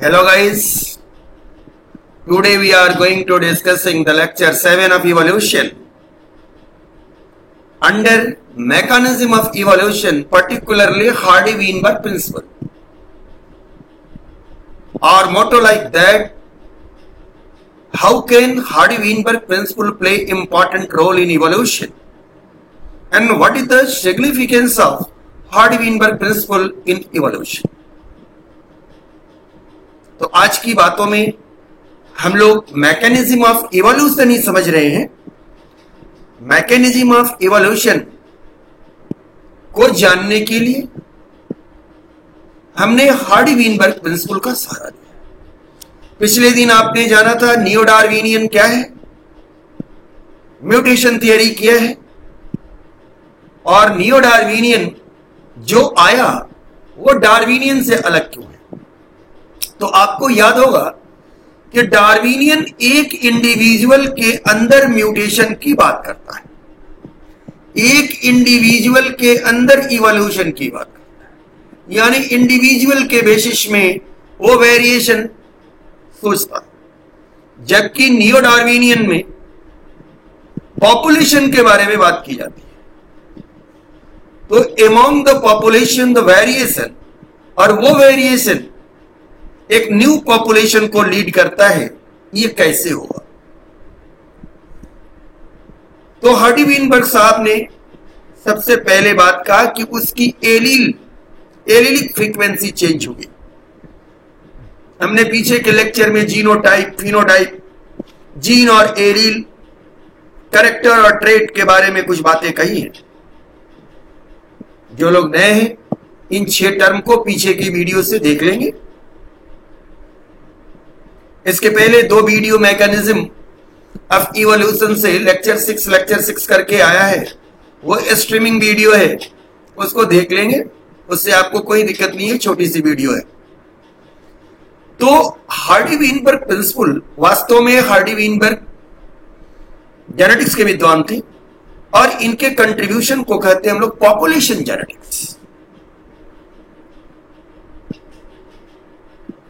Hello guys, today we are going to discussing the lecture 7 of evolution. Under mechanism of evolution, particularly Hardy-Weinberg principle. Our motto like that, how can Hardy-Weinberg principle play important role in evolution? And what is the significance of Hardy-Weinberg principle in evolution? तो आज की बातों में हम लोग mechanism of evolution ही समझ रहे हैं। मैकेनिज्म ऑफ इवोल्यूशन को जानने के लिए हमने हार्डी-वीनबर्ग प्रिंसिपल का सहारा लिया। पिछले दिन आपने जाना था नियो डार्विनियन क्या है, म्यूटेशन थियरी क्या है, और नियो डार्विनियन जो आया वो डार्विनियन से अलग क्यों है। तो आपको याद होगा कि डार्विनियन एक इंडिविजुअल के अंदर म्यूटेशन की बात करता है, एक इंडिविजुअल के अंदर इवोल्यूशन की बात करता है, यानी इंडिविजुअल के बेसिस में वो वेरिएशन सोचता है। जबकि नियो डार्विनियन में पॉपुलेशन के बारे में बात की जाती है। तो among the population the variation, और वो वेरिएशन एक न्यू पॉपुलेशन को लीड करता है, ये कैसे होगा। तो हार्डी-वीनबर्ग साहब ने सबसे पहले बात कहा कि उसकी एलीलिक फ्रीक्वेंसी चेंज होगी। हमने पीछे के लेक्चर में जीनोटाइप, फिनोटाइप, जीन और एलील, कैरेक्टर और ट्रेट के बारे में कुछ बातें कही हैं। जो लोग नए हैं इन 6 टर्म को पीछे की वीडियो से देख लेंगे। इसके पहले 2 वीडियो मैकेनिज्म ऑफ इवोल्यूशन से लेक्चर 6 करके आया है, वो स्ट्रीमिंग वीडियो है, उसको देख लेंगे, उससे आपको कोई दिक्कत नहीं है, छोटी सी वीडियो है। तो हार्डी-वीनबर्ग प्रिंसिपल, वास्तव में हार्डी-वीनबर्ग जेनेटिक्स के विद्वान थे और इनके कंट्रीब्यूशन को कहते हैं हम लोग पॉपुलेशन जेनेटिक्स।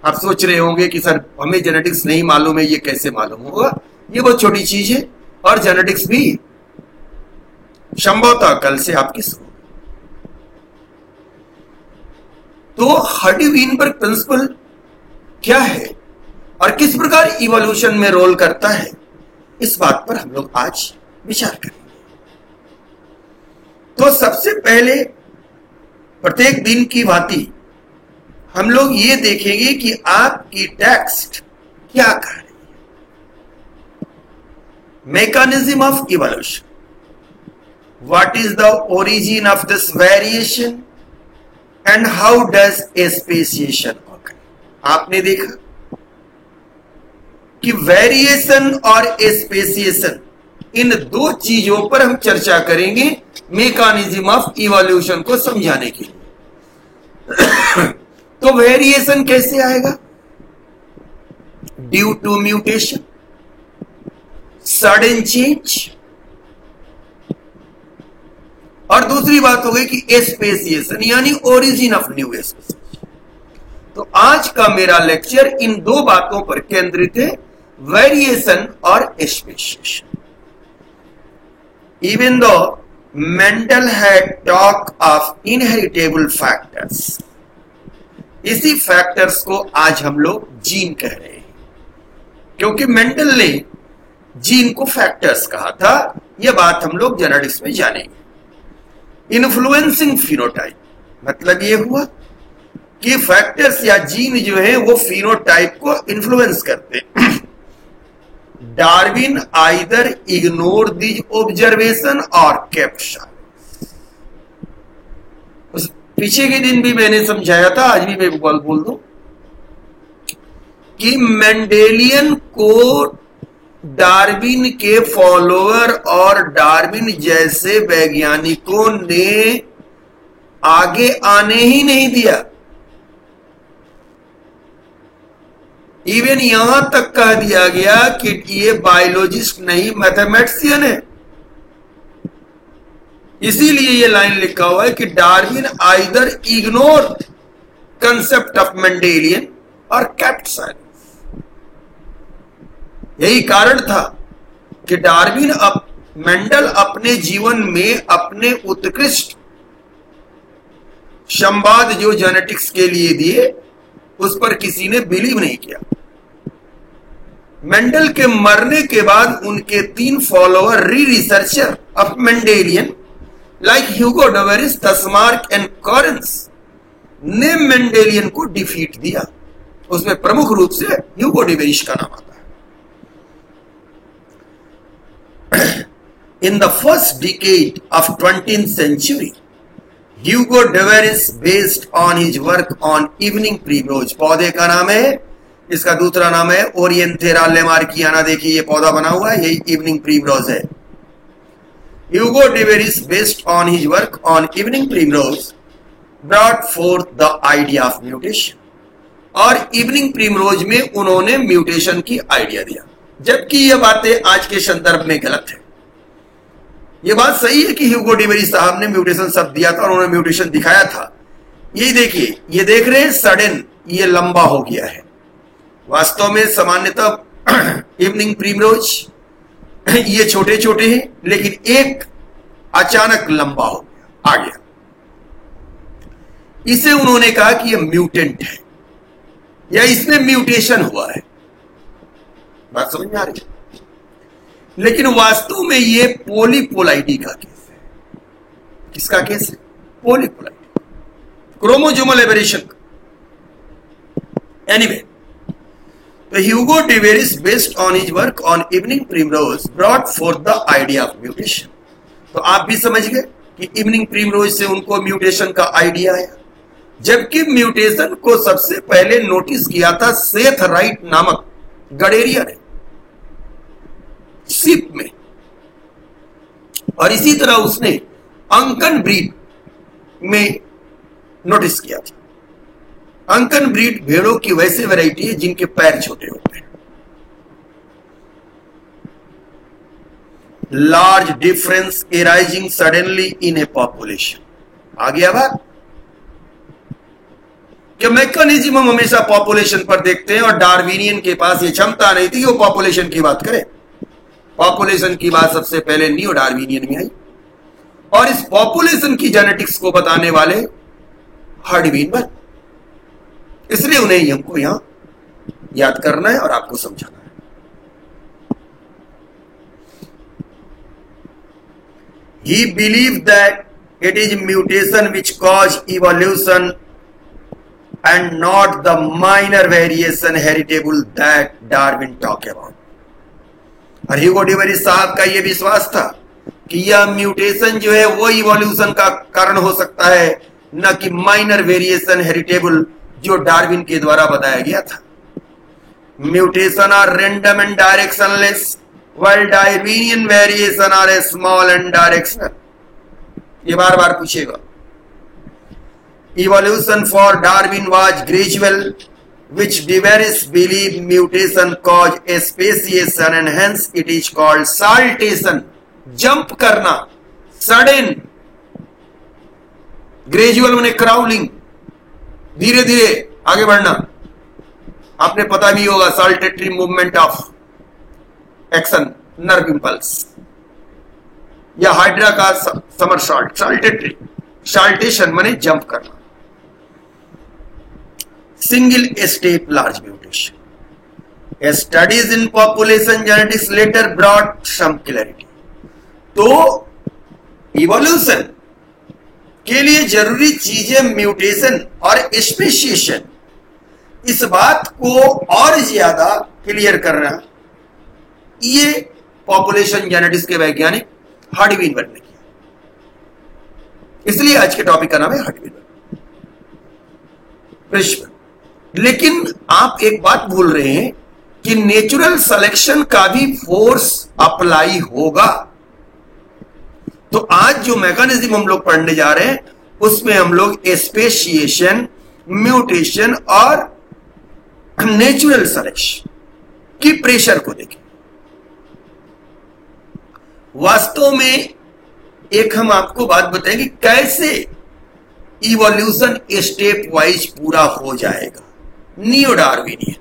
आप सोच रहे होंगे कि सर हमें जेनेटिक्स नहीं मालूम है, ये कैसे मालूम होगा। ये बहुत छोटी चीज है और जेनेटिक्स भी संभवतः कल से आपकी शुरू। तो हार्डी-वीनबर्ग प्रिंसिपल क्या है और किस प्रकार इवोल्यूशन में रोल करता है, इस बात पर हम लोग आज विचार करेंगे। तो सबसे पहले प्रत्येक दिन की भांति हम लोग ये देखेंगे कि आपकी टेक्स्ट क्या कह रही है। Mechanism of evolution, what is the origin of this variation and how does speciation occur. आपने देखा कि वेरिएशन और स्पेसिएशन, इन 2 चीजों पर हम चर्चा करेंगे मैकेनिज्म ऑफ इवोल्यूशन को समझाने के लिए। तो वेरिएशन कैसे आएगा? Due to mutation, sudden change, और दूसरी बात हो गई कि स्पेसिएशन यानी ओरिजिन ऑफ न्यू स्पेसीज। तो आज का मेरा लेक्चर इन 2 बातों पर केंद्रित है, वेरिएशन और speciation. Even though Mendel had talk of inheritable factors, इसी फैक्टर्स को आज हम लोग जीन कह रहे हैं, क्योंकि मेंडल ने जीन को फैक्टर्स कहा था। यह बात हम लोग जेनेटिक्स में जानेंगे। इन्फ्लुएंसिंग फिनोटाइप, मतलब यह हुआ कि फैक्टर्स या जीन जो है वो फिनोटाइप को इन्फ्लुएंस करते हैं। Darwin either ignore this observation और केप्ट साइलेंस। पीछे के दिन भी मैंने समझाया था, आज भी मैं बोल दूं कि मेंडेलियन को डार्विन के फॉलोअर और डार्विन जैसे वैज्ञानिकों ने आगे आने ही नहीं दिया। इवन यहां तक कह दिया गया कि ये बायोलॉजिस्ट नहीं मैथमेटिशियन है। इसीलिए ये लाइन लिखा हुआ है कि Darwin either ignore concept of Mendelian और kept silence. यही कारण था कि मेंडल अपने जीवन में अपने उत्कृष्ट संवाद जो जेनेटिक्स के लिए दिए, उस पर किसी ने बिलीव नहीं किया। मेंडल के मरने के बाद उनके 3 follower researcher of Mendelian like Hugo de Vries, Tschermak and Correns ने मेंडेलियन को डिफीट दिया। उसमें प्रमुख रूप से ह्यूगो डेवेरिस का नाम आता है। In the first decade of 20th century, Hugo Deveris based on his work on evening primrose, पौधे का नाम है, इसका दूसरा नाम है ओरिएंथेरा लेमार्कियाना। देखिए ये पौधा बना हुआ है, यही इवनिंग प्रीमरोज है। Hugo Deveris based on his work on evening primrose brought forth the idea of mutation, और इवनिंग प्रीमरोज में उन्होंने म्यूटेशन की आइडिया दिया, जबकि ये बातें आज के संदर्भ में गलत है। ये बात सही है कि ह्यूगो डेवेरिस साहब ने म्यूटेशन शब्द दिया था और उन्होंने म्यूटेशन दिखाया था। यही देखिए, ये देख रहे हैं सडन, ये लंबा हो गया है। वास्तव में सामान्यतः इवनिंग प्रीमरोज ये छोटे छोटे हैं, लेकिन एक अचानक लंबा हो गया, आ गया। इसे उन्होंने कहा कि ये म्यूटेंट है या इसमें म्यूटेशन हुआ है। बात समझ में आ रही है? लेकिन वास्तव में ये पॉलीपोलाइडी का केस है। किसका केस है? पॉलीपोलाइडी, क्रोमोसोमल एबेरेशन का। एनीवे, तो Hugo de Vries based on his work on evening primrose brought for the idea of mutation. तो आप भी समझ गए कि इवनिंग प्रीमरोज से उनको म्यूटेशन का आइडिया आया, जबकि म्यूटेशन को सबसे पहले नोटिस किया था सेथ राइट नामक गडेरिया ने, सिप में। और इसी तरह उसने अंकन ब्रीड में नोटिस किया था। अंकन ब्रीड भेड़ों की वैसे वैरायटी है जिनके पैर छोटे होते हैं। Large difference arising suddenly in a population. आ गया बात कि मैकेनिज्म हम हमेशा पॉपुलेशन पर देखते हैं, और डार्विनियन के पास ये क्षमता नहीं थी कि वो पॉपुलेशन की बात करे। पॉपुलेशन की बात सबसे पहले नियो डार्विनियन में आई, और इस पॉपुलेशन की जेनेटिक्स को बताने वाले हार्डविन। इसलिए उन्हें हमको यहां याद करना है और आपको समझाना है। He believed that it is mutation which cause evolution and not the minor variation heritable that Darwin talked about. और ह्यूगो डेवेरिस साहब का यह विश्वास था कि यह म्यूटेशन जो है वो इवोल्यूशन का कारण हो सकता है, न कि माइनर वेरिएशन हेरिटेबल जो डार्विन के द्वारा बताया गया था। Mutation are random and directionless while Darwinian variation are a small and directional. ये बार बार पूछेगा। Evolution for Darwin was gradual, which Deveris believed mutation caused a speciation and hence it is called saltation. Jump करना, sudden. Gradual माने crawling, धीरे धीरे आगे बढ़ना। आपने पता भी होगा saltatory movement of action, nerve impulse, या हाइड्रा का समरसॉल्ट। साल्टेटरी, साल्टेशन माने जंप करना। Single step large mutation. Studies in population genetics later brought some clarity. तो इवोल्यूशन के लिए जरूरी चीजें म्यूटेशन और स्पेसिएशन, इस बात को और ज्यादा क्लियर करना ये पॉपुलेशन जेनेटिक्स के वैज्ञानिक हार्डविन ने किया। इसलिए आज के टॉपिक का नाम है हार्डविन। लेकिन आप एक बात भूल रहे हैं कि नेचुरल सिलेक्शन का भी फोर्स अप्लाई होगा। तो आज जो मैकेनिज्म हम लोग पढ़ने जा रहे हैं उसमें हम लोग स्पेसिएशन, म्यूटेशन और नेचुरल सिलेक्शन की प्रेशर को देखें। वास्तव में एक हम आपको बात बताएंगे कैसे इवोल्यूशन स्टेप वाइज पूरा हो जाएगा। नियो डार्विनियन,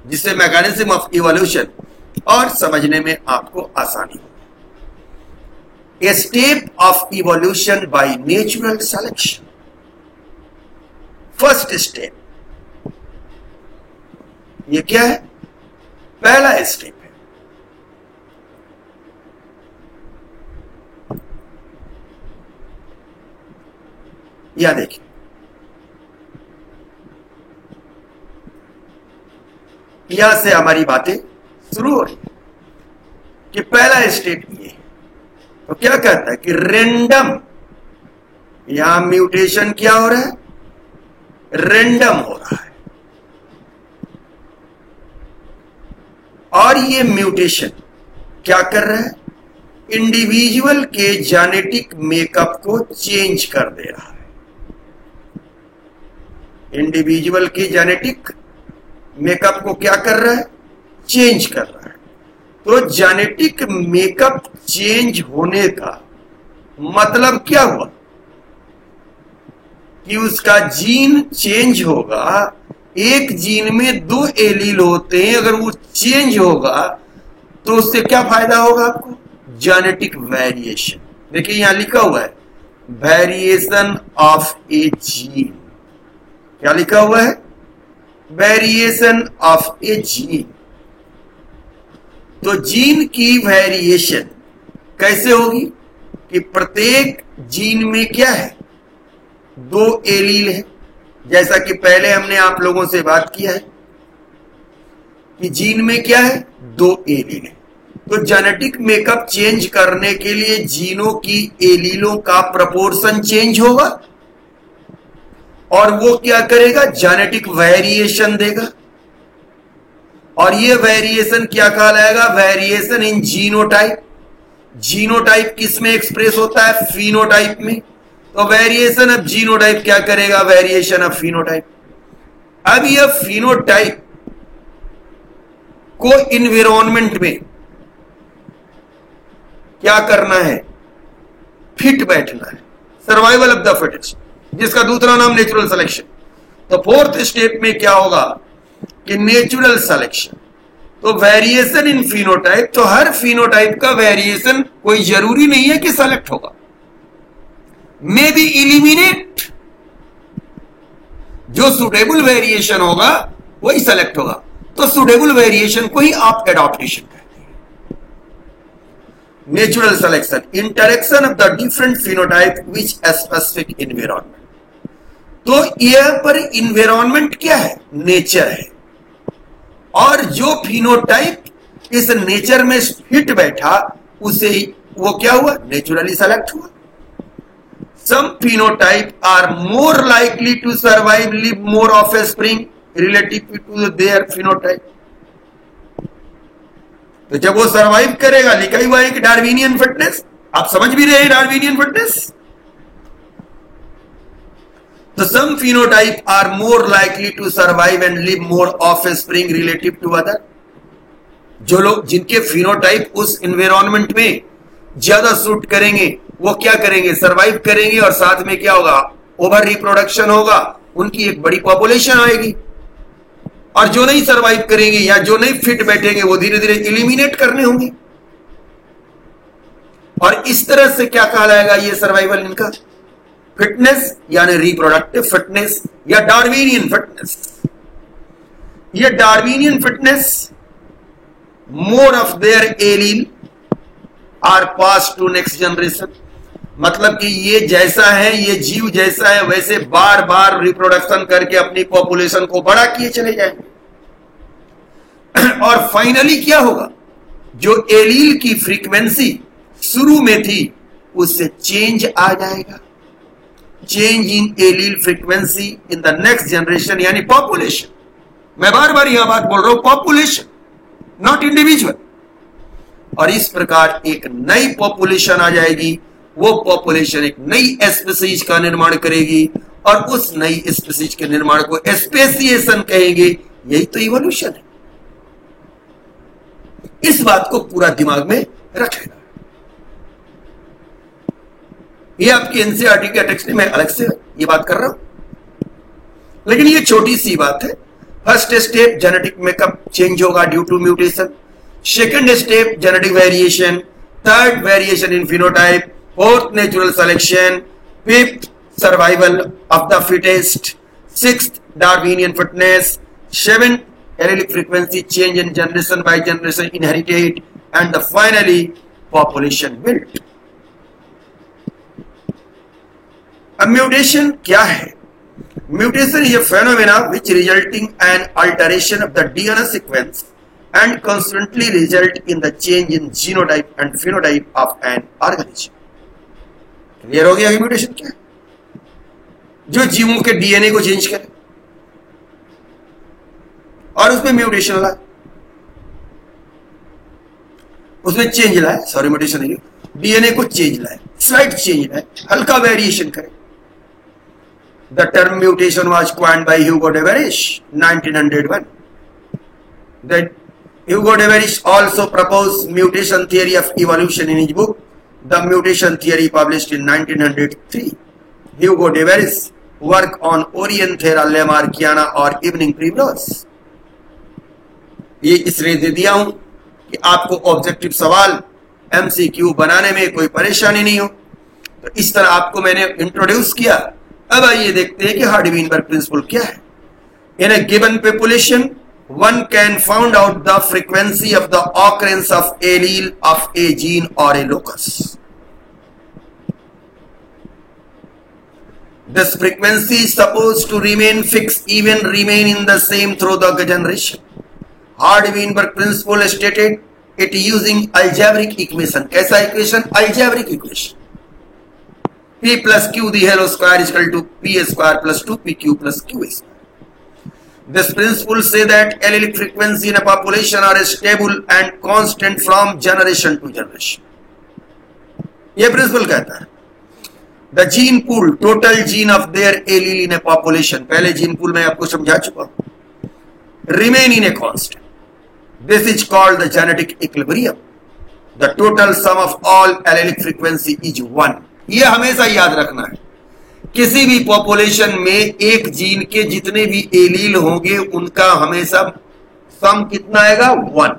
जिससे मैकेनिज्म ऑफ इवोल्यूशन और समझने में आपको आसानी हो। A step of evolution by natural selection. First step, ये क्या है? पहला स्टेप है। या देखिए, यहां से हमारी बातें शुरू हो रही कि पहला स्टेप ये है। तो क्या कहता है कि रेंडम, यहां म्यूटेशन क्या हो रहा है? रेंडम हो रहा है। और ये म्यूटेशन क्या कर रहा है? इंडिविजुअल के जेनेटिक मेकअप को चेंज कर दे रहा है। इंडिविजुअल के जेनेटिक मेकअप को क्या कर रहा है? चेंज कर रहा है। तो जेनेटिक मेकअप चेंज होने का मतलब क्या हुआ? कि उसका जीन चेंज होगा। एक जीन में 2 एलील होते हैं, अगर वो चेंज होगा तो उससे क्या फायदा होगा आपको? Genetic variation. देखिए यहां लिखा हुआ है वेरिएशन ऑफ ए जीन। क्या लिखा हुआ है? Variation of a gene. तो जीन की वेरिएशन कैसे होगी? कि प्रत्येक जीन में क्या है? 2 एलील है। जैसा कि पहले हमने आप लोगों से बात किया है कि जीन में क्या है? 2 एलील है। तो जेनेटिक मेकअप चेंज करने के लिए जीनों की एलीलों का प्रपोर्शन चेंज होगा और वो क्या करेगा? जेनेटिक वेरिएशन देगा। और ये वेरिएशन क्या कहलाएगा? Variation in genotype. जीनोटाइप किस में एक्सप्रेस होता है? फिनोटाइप में। तो वेरिएशन ऑफ जीनोटाइप क्या करेगा? Variation of phenotype. अब यह फिनोटाइप को इन्वायरमेंट में क्या करना है? फिट बैठना है। सर्वाइवल ऑफ द फिटेस्ट, जिसका दूसरा नाम नेचुरल सिलेक्शन। तो फोर्थ स्टेप में क्या होगा? कि नेचुरल सिलेक्शन। तो वेरिएशन इन फिनोटाइप, तो हर फिनोटाइप का वेरिएशन कोई जरूरी नहीं है कि सेलेक्ट होगा, मे बी इलिमिनेट। जो सुटेबल वेरिएशन होगा वही सेलेक्ट होगा। तो सुटेबल वेरिएशन को ही आप एडॉप्टेशन कहते हैं। Natural selection, interaction of the different phenotype which specific environment. तो यह पर इन्वायरमेंट क्या है? नेचर है। और जो फिनोटाइप इस नेचर में फिट बैठा उसे वो क्या हुआ? नेचुरली सेलेक्ट हुआ। Some phenotype are more likely to survive, live more offspring relative to their phenotype. तो जब वो सरवाइव करेगा, लिखा हुआ है कि डार्विनियन फिटनेस, आप समझ भी रहे हैं डार्विनियन फिटनेस। तो some phenotype are more likely to survive and live more offspring relative to other. जो लोग जिनके फिनोटाइप उस एनवायरनमेंट में ज्यादा सूट करेंगे वो क्या करेंगे? सरवाइव करेंगे। और साथ में क्या होगा? ओवर रिप्रोडक्शन होगा, उनकी एक बड़ी पॉपुलेशन आएगी। और जो नहीं सरवाइव करेंगे या जो नहीं फिट बैठेंगे वो धीरे धीरे एलिमिनेट करने होंगे। और इस तरह से क्या कहलाएगा ये सर्वाइवल इनका? फिटनेस, यानी रिप्रोडक्टिव फिटनेस या डार्विनियन फिटनेस। ये Darwinian fitness, more of their allele are pass to next generation. मतलब कि ये जैसा है, ये जीव जैसा है वैसे बार बार रिप्रोडक्शन करके अपनी पॉपुलेशन को बड़ा किए चले जाएंगे। और फाइनली क्या होगा? जो एलील की फ्रीक्वेंसी शुरू में थी उससे चेंज आ जाएगा। Change in allele frequency in the next generation, यानी पॉपुलेशन। मैं बार बार यह बात बोल रहा हूं, पॉपुलेशन, नॉट इंडिविजुअल। और इस प्रकार एक नई पॉपुलेशन आ जाएगी। वो पॉपुलेशन एक नई स्पीसीज का निर्माण करेगी और उस नई स्पीसीज के निर्माण को स्पेसिएशन कहेंगे। यही तो इवोल्यूशन है। इस बात को पूरा दिमाग में रखेगा। ये आपकी एनसीईआरटी के टेक्स्ट में मैं अलग से ये बात कर रहा हूं, लेकिन ये छोटी सी बात है। First step genetic makeup change होगा due to mutation, second step genetic variation, third variation in phenotype, fourth natural selection, fifth survival of the fittest, sixth Darwinian fitness, seventh allelic frequency change in generation by generation inherited, and the finally population built. अब mutation क्या है? Mutation is a phenomena which resulting an alteration of the DNA sequence and consequently result in the change in genotype and phenotype of an organism. Clear हो गया कि mutation क्या है? जो जीवों के डीएनए को चेंज करे और उसमें म्यूटेशन लाए, उसमें चेंज लाए, सॉरी म्यूटेशन नहीं, डीएनए को चेंज लाए, स्लाइट चेंज लाए, हल्का वेरिएशन करे। The term mutation was coined by Hugo de Verish, 1901. That Hugo de Verish also proposed mutation theory of evolution in his book, The Mutation Theory, published in 1903. Hugo de Verish work on Orienthera lamarckiana और Evening Primrose. ये इसलिए दे दिया हूं कि आपको objective सवाल MCQ बनाने में कोई परेशानी नहीं हो। तो इस तरह आपको मैंने इंट्रोड्यूस किया। अब आइए देखते हैं कि हार्डी-वीनबर्ग प्रिंसिपल क्या है। In a given population one can found out the frequency of the occurrence of allele of a gene और a locus. This frequency is supposed to remain fix even remain in the same through the generation. Hardy Weinberg principle stated it using algebraic equation. कैसा equation? Algebraic equation. P plus Q the whole square is equal to P square plus 2PQ plus Q square. This principle say that allelic frequency in a population are stable and constant from generation to generation. ये principle कहता है the gene pool, total gene of their allele in a population, पहले gene pool में आपको समझा चुका हूं, remain in a constant. This is called the genetic equilibrium. The total sum of all allelic frequency is 1. ये हमेशा याद रखना है। किसी भी पॉपुलेशन में एक जीन के जितने भी एलील होंगे उनका हमेशा सम कितना आएगा? 1।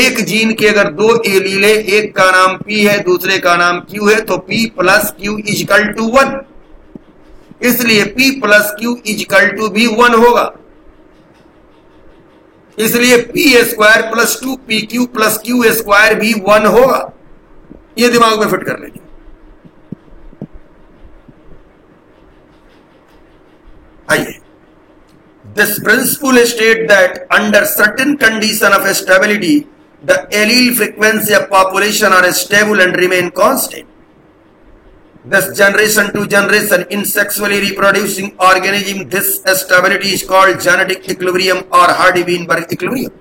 एक जीन के अगर दो एलील है, एक का नाम P है दूसरे का नाम Q है, तो P plus Q is equal to 1। इसलिए P plus Q is equal to भी 1 होगा। इसलिए P square plus 2PQ plus Q square भी 1 होगा। ये दिमाग में फिट कर लीजिए। आइए, this principle states that under certain condition of stability, the allele frequency of population are stable and remain constant. Thus, generation to generation in sexually reproducing organism, this stability is called genetic equilibrium or Hardy-Weinberg equilibrium.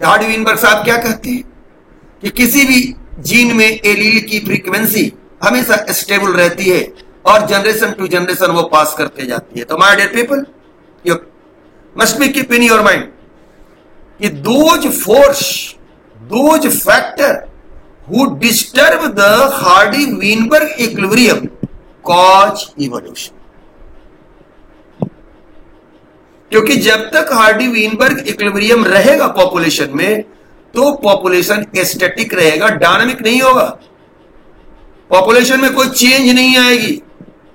Hardy-Weinberg साहब क्या कहते हैं कि किसी भी gene में allele की frequency हमेशा स्टेबल रहती है और जनरेशन टू जनरेशन वो पास करते जाती है। तो my dear people, you must be keep in your mind कि those force, those factor who disturb the Hardy Weinberg equilibrium cause evolution. क्योंकि जब तक हार्डी-वीनबर्ग इक्विलिब्रियम रहेगा पॉपुलेशन में, तो पॉपुलेशन स्टैटिक रहेगा, डायनामिक नहीं होगा। पॉपुलेशन में कोई चेंज नहीं आएगी।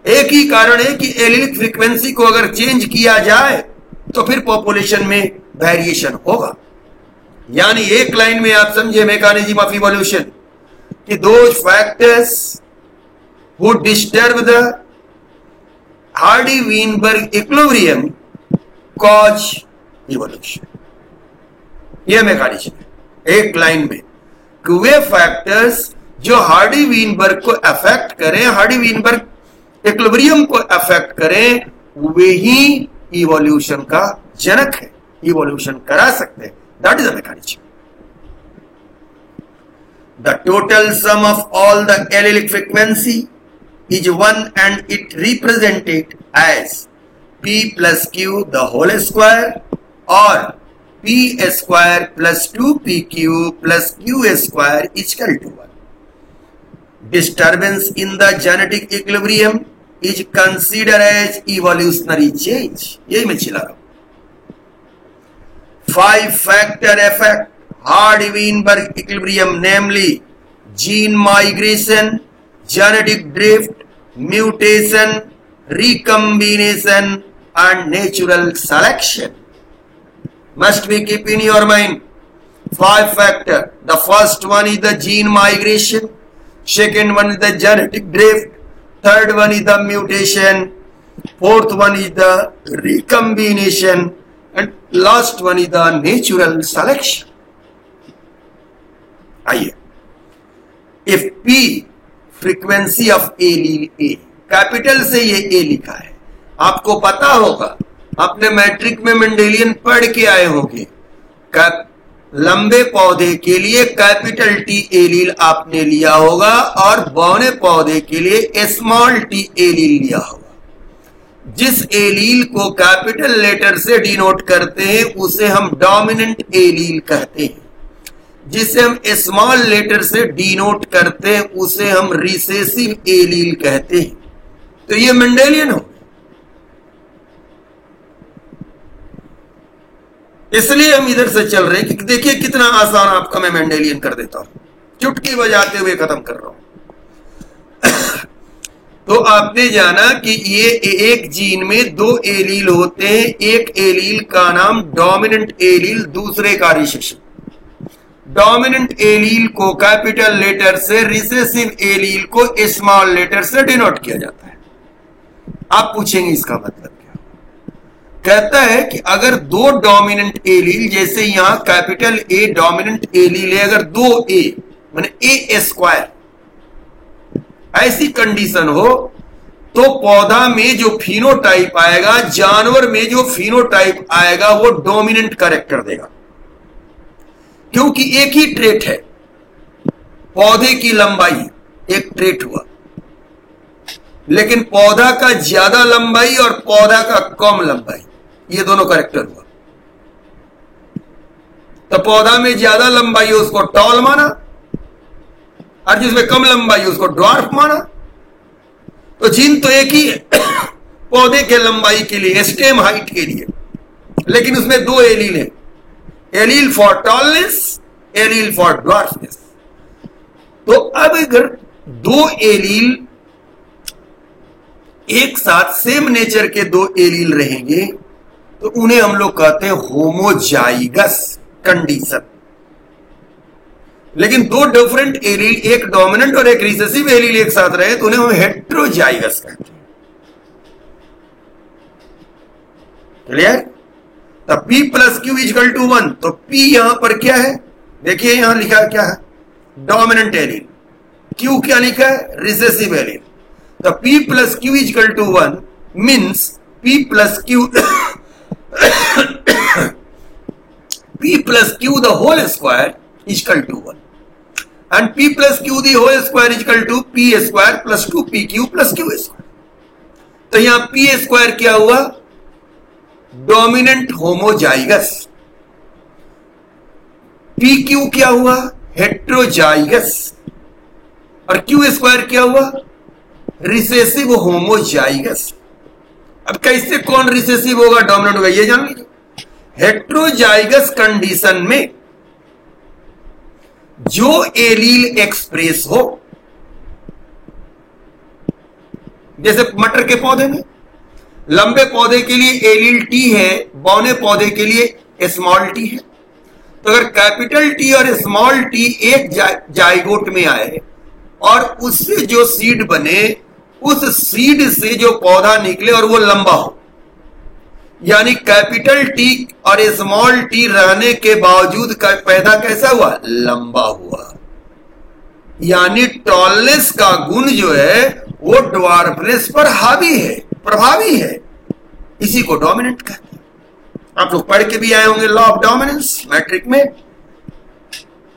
एक ही कारण है कि एलिलिक फ्रीक्वेंसी को अगर चेंज किया जाए तो फिर पॉपुलेशन में वेरिएशन होगा। यानी एक लाइन में आप समझे मैकेनिज्म ऑफ इवोल्यूशन कि those factors who disturb the Hardy Weinberg equilibrium cause evolution. यह मैकेनिज्म है एक लाइन में कि वे फैक्टर्स जो हार्डी-वीनबर्ग को अफेक्ट करें, हार्डी-वीनबर्ग इक्विलिब्रियम को अफेक्ट करें, वे ही इवोल्यूशन का जनक है, इवोल्यूशन करा सकते हैं। That is the mechanism. The total sum of all the allylic frequency is 1 and it represented as P plus Q the whole square or P square plus 2PQ plus Q square is equal to 1. Disturbance in the genetic equilibrium is considered as evolutionary change. यही मैं चिल्ला रहा हूं. 5-factor effect, Hardy-Weinberg equilibrium, namely gene migration, genetic drift, mutation, recombination and natural selection. Must be keep in your mind. 5 factor. The first one is the gene migration, second one is the genetic drift, third one is the mutation, fourth one is the recombination, and last one is the natural selection. आइए, if P frequency of allele A, capital से ये A लिखा है, आपको पता होगा, आपने matric में मेंडेलियन पढ़ के आए होंगे. लंबे पौधे के लिए कैपिटल टी एलील आपने लिया होगा और बौने पौधे के लिए स्मॉल टी एलील लिया होगा. जिस एलील को कैपिटल लेटर से डिनोट करते हैं उसे हम डोमिनेंट एलील कहते हैं. जिसे हम स्मॉल लेटर से डिनोट करते हैं उसे हम रिसेसिव एलील कहते हैं. तो ये मेंडेलियन हो. इसलिए हम इधर से चल रहे हैं कि देखिए कितना आसान आपका मैं मेंडेलियन कर देता हूं, चुटकी बजाते हुए खत्म कर रहा हूं. तो आपने जाना कि ये एक जीन में 2 एलील होते हैं. एक एलील का नाम डोमिनेंट एलील, दूसरे का रिसेसिव. डोमिनेंट एलील को कैपिटल लेटर से, रिसेसिव एलील को स्मॉल लेटर से डिनोट किया जाता है. आप पूछेंगे इसका मतलब क्या? कहता है कि अगर 2 डोमिनेंट एलील, जैसे यहां कैपिटल ए डोमिनेंट एलील है, अगर 2 ए माने ए स्क्वायर, ऐसी कंडीशन हो तो पौधा में जो फिनोटाइप आएगा, जानवर में जो फिनोटाइप आएगा वो डोमिनेंट कैरेक्टर देगा. क्योंकि एक ही ट्रेट है, पौधे की लंबाई एक ट्रेट हुआ, लेकिन पौधा का ज्यादा लंबाई और पौधा का कम लंबाई, ये दोनों कैरेक्टर हुआ. तो पौधा में ज्यादा लंबाई है उसको टॉल माना, और जिसमें कम लंबाई है उसको ड्वार्फ माना. तो जीन तो एक ही है पौधे के लंबाई के लिए, स्टेम हाइट के लिए, लेकिन उसमें 2 एलील है. Allele for tallness, allele for dwarfness. तो अब अगर 2 एलील एक साथ सेम नेचर के 2 एलील रहेंगे तो उन्हें हम लोग कहते हैं होमोजाइगस कंडीशन. लेकिन 2 डिफरेंट एलील, एक डोमिनेंट और एक रिसेसिव एलील एक साथ रहे तो उन्हें हम हेट्रोजाइगस कहते हैं. क्लियर? तो P plus Q is equal to 1. तो P यहां पर क्या है? देखिए यहां लिखा है क्या है? Dominant allele. Q क्या लिखा है? Recessive allele. तो P plus Q is equal to 1 means P plus Q P plus Q the whole square is equal to 1 and P plus Q the whole square is equal to P square plus 2PQ plus Q square. तो यहां P square क्या हुआ? Dominant homozygous. PQ क्या हुआ? Heterozygous. और Q square क्या हुआ? Recessive homozygous. अब कैसे कौन रिसेसिव होगा, डोमिनेंट होगा, ये जान लीजिए. हेट्रोजाइगस कंडीशन में जो एलील एक्सप्रेस हो, जैसे मटर के पौधे में लंबे पौधे के लिए एलील टी है, बौने पौधे के लिए स्मॉल टी है. तो अगर कैपिटल टी और स्मॉल टी एक जाइगोट में आए और उससे जो सीड बने, उस सीड से जो पौधा निकले और वो लंबा हो, यानी कैपिटल टी और स्मॉल टी रहने के बावजूद पैदा कैसा हुआ? लंबा हुआ. यानी टॉलनेस का गुण जो है वो ड्वार्फनेस पर हावी है, प्रभावी है. इसी को डोमिनेंट कहते हैं. आप लोग पढ़ के भी आए होंगे लॉ ऑफ डोमिनेंस मैट्रिक में,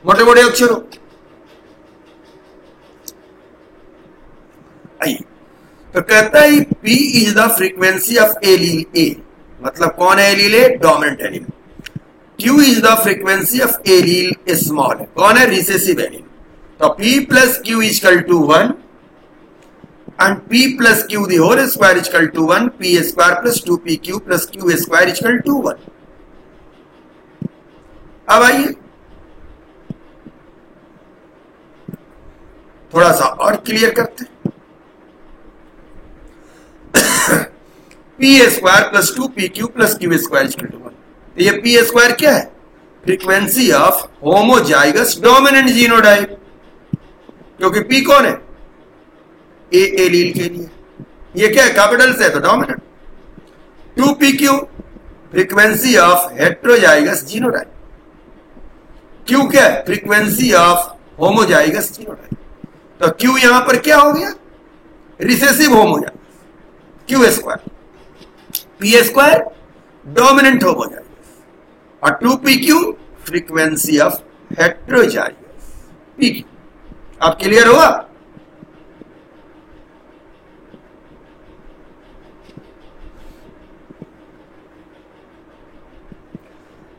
मोटे मोटे अक्षरों. आइए, तो कहता है P is the frequency of allele A. मतलब कौन है allele A? Dominant allele. Q is the frequency of allele small है. कौन है? Recessive allele. तो P plus Q is equal to 1 and p plus q the whole square is equal to 1, p square plus 2pq plus q square is equal to 1. अब आइए थोड़ा सा और clear करते हैं। P square plus 2pq plus Q square is equal to 1। तो ये P square क्या है? Frequency of homozygous dominant genotype, क्योंकि पी कौन है? ए एलील के लिए। ये क्या है? कैपिटल से है तो dominant. 2pq frequency of heterozygous genotype, Q क्या है? Frequency of homozygous genotype. तो क्यू यहां पर क्या हो गया? Recessive homozygous, Q square. P square dominant homozygous और 2pq frequency of heterozygous pq। अब क्लियर हुआ?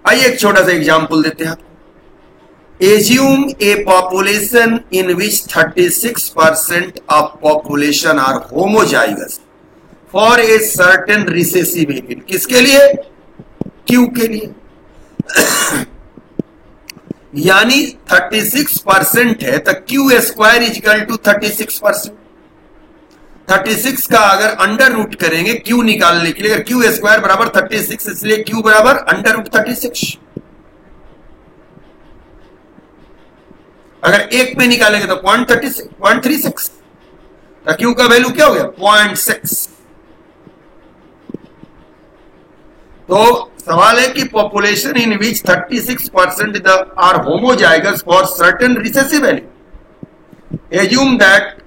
आइए एक छोटा सा एग्जांपल देते हैं आपको। Assume a population in which 36% of population are homozygous for a certain recessive allele। किसके लिए? Q के लिए। यानी 36% है तो Q square is equal to 36%। 36 का अगर अंडर रूट करेंगे Q निकालने के लिए, अगर Q स्क्वायर बराबर 36, इसलिए Q बराबर अंडर रूट 36। अगर एक में निकालेंगे तो 0.36, तो Q का वैल्यू क्या हो गया? 0.6। तो सवाल है कि population in which 36% are homozygous for certain recessive allele, assume that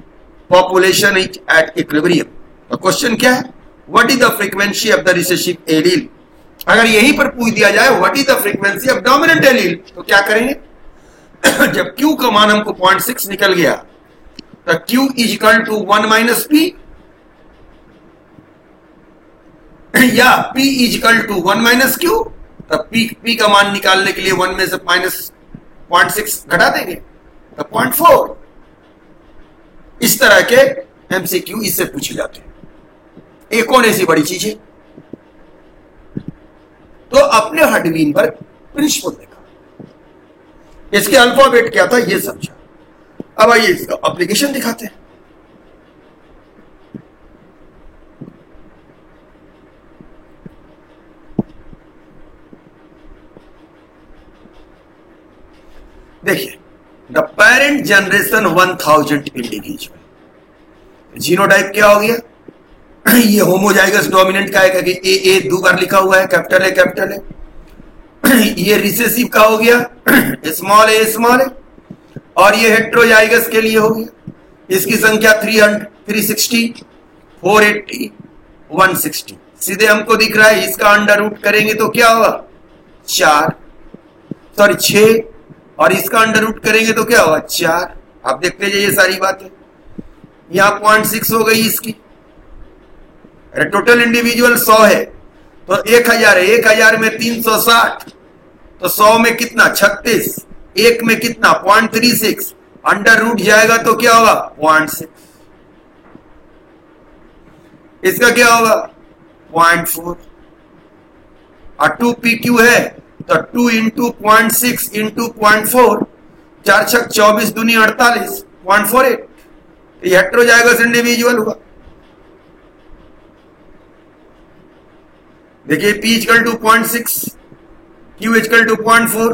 population is at equilibrium. तो क्वेश्चन क्या है? What is the frequency of the recessive allele. अगर यहीं पर पूछ दिया जाए what is the frequency of dominant allele, तो क्या करेंगे? जब Q का मान हमको 0.6 निकल गया तो Q is equal to 1 minus P, या P is equal to 1 minus Q। तब P का मान निकालने के लिए 1 में से माइनस 0.6 घटा देंगे तो 0.4। इस तरह के MCQ इससे पूछे जाते हैं। एक और ऐसी बड़ी चीज है, तो अपने हडविनबर्ग प्रिंसिपल देखा, इसके अल्फाबेट क्या था ये समझा। अब आइए इसका एप्लीकेशन दिखाते हैं। देखिए, the parent generation 1000 individual. Genotype क्या हो गया? ये होमोजाइगस डोमिनेंट का है, क्योंकि ए दो बार लिखा हुआ है, कैपिटल है कैपिटल है। ये रिसेसिव का हो गया, स्मॉल है, और ये हेट्रोजाइगस के लिए हो गया। इसकी संख्या 300, 360, 480, 160 सीधे हमको दिख रहा है। इसका अंडर रूट करेंगे तो क्या होगा? 6, और इसका अंडर रूट करेंगे तो क्या होगा? 4। आप देखते जाइए सारी बातें। यहां 0.6 हो गई इसकी। अरे टोटल इंडिविजुअल 100 है तो 1000 है, 1000 में 360, तो 100 में कितना? 36, एक में कितना? 0.36, अंडर रूट जाएगा तो क्या होगा? 0.6। इसका क्या होगा? 0.4। और 2pq है तो 2 इंटू 0.6 इंटू 0.4, 4 छक 24 दूनी 48, 0.48। ये हेट्रोजाइगस इंडिविजुअल हुआ। देखिए P equal to 0.6, Q equal to 0.4,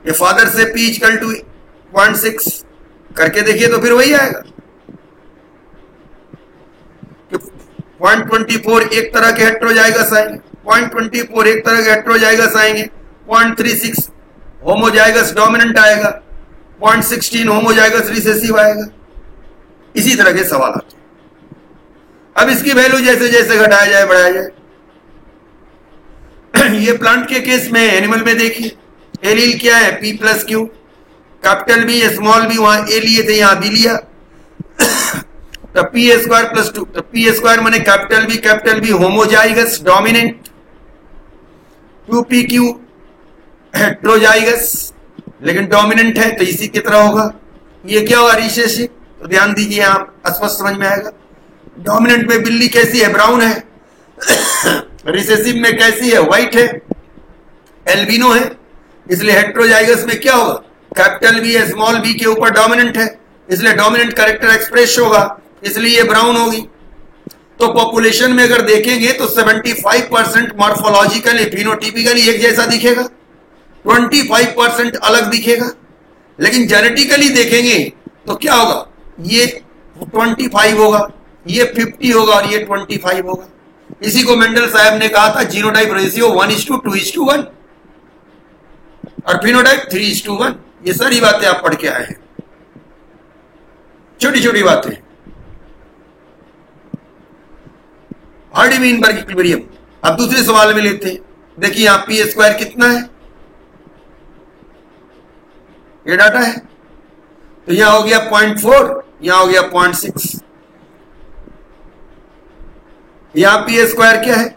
ये फादर से P इक्वल टू 0.6 करके देखिए तो फिर वही आएगा। 0.24 एक तरह के हेट्रोजाइगस आएंगे, 0.24 एक तरह के हेट्रोजाइगस आएंगे, 0.36 होमोजाइगस डोमिनेंट आएगा, 0.16 होमोजाइगस रिसेसिव आएगा। इसी तरह के सवाल आते हैं। अब इसकी वैल्यू जैसे जैसे घटाया जाए बढ़ाया जाए। ये प्लांट के केस में, एनिमल में देखिए एलील क्या है? P plus Q, capital B small B, वहां ए लिए थे यहां बी लिया तो P स्क्वायर प्लस 2, तो P स्क्वायर माने capital B homozygous dominant, 2pq heterozygous लेकिन डोमिनेंट है तो इसी की तरह होगा। ये क्या होगा? रिसेसिव, तो ध्यान दीजिए, आप स्पष्ट समझ में आएगा। डोमिनेंट में बिल्ली कैसी है? ब्राउन है। रिसेसिव में कैसी है? व्हाइट है, एल्बिनो है। इसलिए हेट्रोजाइगस में क्या होगा? कैपिटल बी है स्मॉल बी के ऊपर डोमिनेंट है, इसलिए डोमिनेंट कैरेक्टर एक्सप्रेस होगा, इसलिए ये ब्राउन होगी। तो पॉपुलेशन में अगर देखेंगे तो 75% मॉर्फोलॉजिकली फिनोटिपिकली एक जैसा दिखेगा, 25% अलग दिखेगा। लेकिन जेनेटिकली देखेंगे तो क्या होगा? ये 25 होगा, ये 50 होगा और ये 25 होगा। इसी को मेंडल साहब ने कहा था जीनोटाइप रेशियो 1:2:1 और फिनोटाइप 3:1। ये सारी बातें आप पढ़ के आए हैं, छोटी छोटी बातें। Hardy-Weinberg equilibrium. अब दूसरे सवाल में लेते हैं। देखिए यहां पी स्क्वायर कितना है, ये डाटा है। तो यहां हो गया 0.4, यहां हो गया 0.6। यहां पी स्क्वायर क्या है?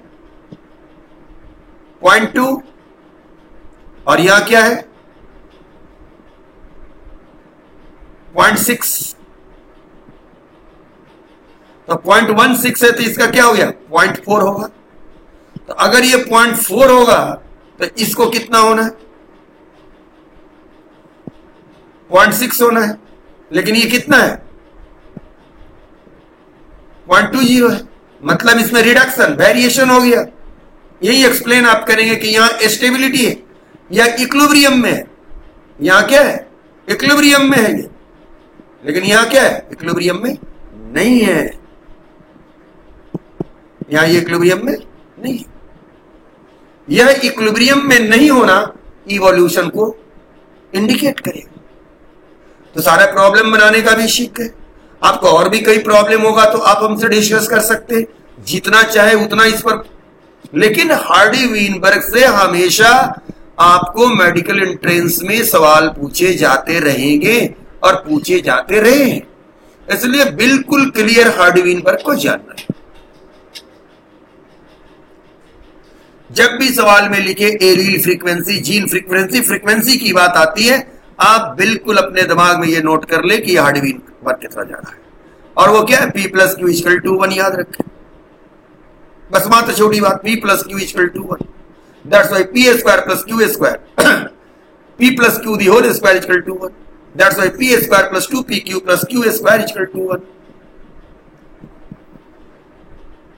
0.2 और यहां क्या है? 0.6। तो 0.16 है तो इसका क्या हो गया? 0.4 होगा। तो अगर ये 0.4 होगा तो इसको कितना होना है? 0.6 होना है। लेकिन ये कितना है? 0.20 है। मतलब इसमें रिडक्शन, वेरिएशन हो गया। यही एक्सप्लेन आप करेंगे कि यहां स्टेबिलिटी है या इक्विलिब्रियम में है। यहां क्या है? इक्विलिब्रियम में है ये, लेकिन यहां क्या है? इक्विलिब्रियम में नहीं है। यहां ये इक्विलिब्रियम में नहीं है। यह इक्विलिब्रियम में नहीं होना इवोल्यूशन को इंडिकेट करेगा। तो सारा प्रॉब्लम बनाने का भी सीख है। आपको और भी कई प्रॉब्लम होगा तो आप हमसे डिस्कस कर सकते हैं, जितना चाहे उतना इस पर। लेकिन हार्डी-वीनबर्ग से हमेशा आपको मेडिकल एंट्रेंस में सवाल पूछे जाते रहेंगे और पूछे जाते रहे, इसलिए बिल्कुल क्लियर हार्डी-वीनबर्ग को जानना है। जब भी सवाल में लिखे allele frequency, gene frequency, frequency की बात आती है, आप बिल्कुल अपने दिमाग में ये नोट कर ले कि हार्डी-वीनबर्ग कितना जा रहा है। और वो क्या है? P + Q = 1 याद रखें। बस मात्र छोटी बात, P + Q = 1। That's why P² + Q², P + Q the whole square = 1। That's why P² + 2PQ + Q² = 1।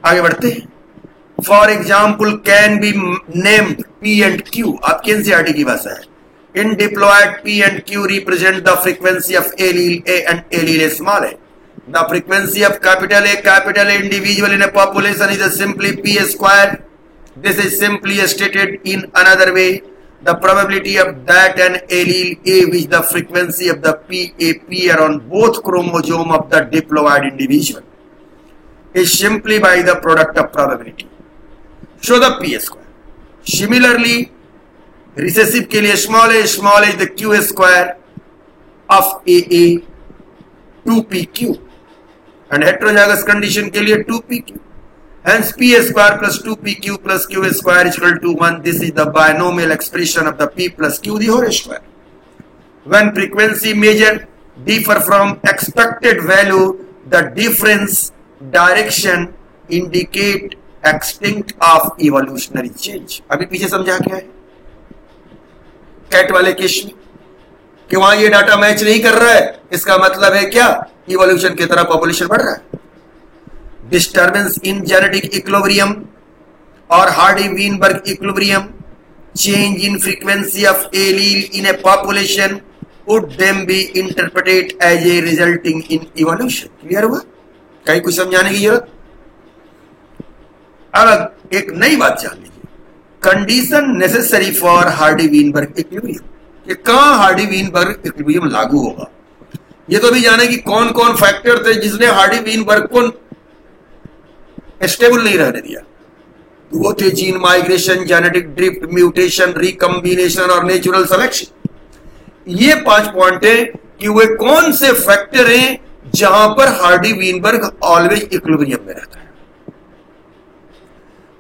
आगे बढ़ते हैं। For example can be named P and Q। आपकी एनसीईआरटी की भाषा है। In diploid, P and Q represent the frequency of allele A and allele small a. The frequency of capital A individual in a population is simply P². This is simply stated in another way. The probability of that an allele A with the frequency of the P appear on both chromosome of the diploid individual is simply by the product of probability. Show the P². Similarly, recessive के लिए small a is the Q² of AA 2PQ and heterozygous condition के लिए 2PQ. Hence P² + 2PQ + Q² = 1. This is the binomial expression of the P + Q the whole square. When frequency measure differ from expected value, the difference direction indicate extinct of evolutionary change. अभी पीछे समझा क्या है? Cat वाले case में कि वहां ये डाटा मैच नहीं कर रहा है, इसका मतलब है क्या? इवोल्यूशन की तरह पॉपुलेशन बढ़ रहा है। डिस्टर्बेंस इन जेनेटिक इक्विलिब्रियम और Hardy Weinberg equilibrium, change in frequency of allele in a population would them be interpreted as a resulting in evolution. Clear हुआ? कहीं कुछ समझाने की जरूरत? अब एक नई बात जान लीजिए, condition necessary for Hardy-Weinberg equilibrium. कि कहां हार्डी-वीनबर्ग इक्विलिब्रियम लागू होगा, ये तो भी जाने कि कौन कौन फैक्टर थे जिसने हार्डी-वीनबर्ग को स्टेबल नहीं रहने दिया। तो वो थे gene migration, genetic drift, mutation, recombination और नेचुरल सिलेक्शन। ये 5 पॉइंट है कि वे कौन से फैक्टर हैं जहां पर हार्डी-वीनबर्ग ऑलवेज इक्विलिब्रियम में रहता है।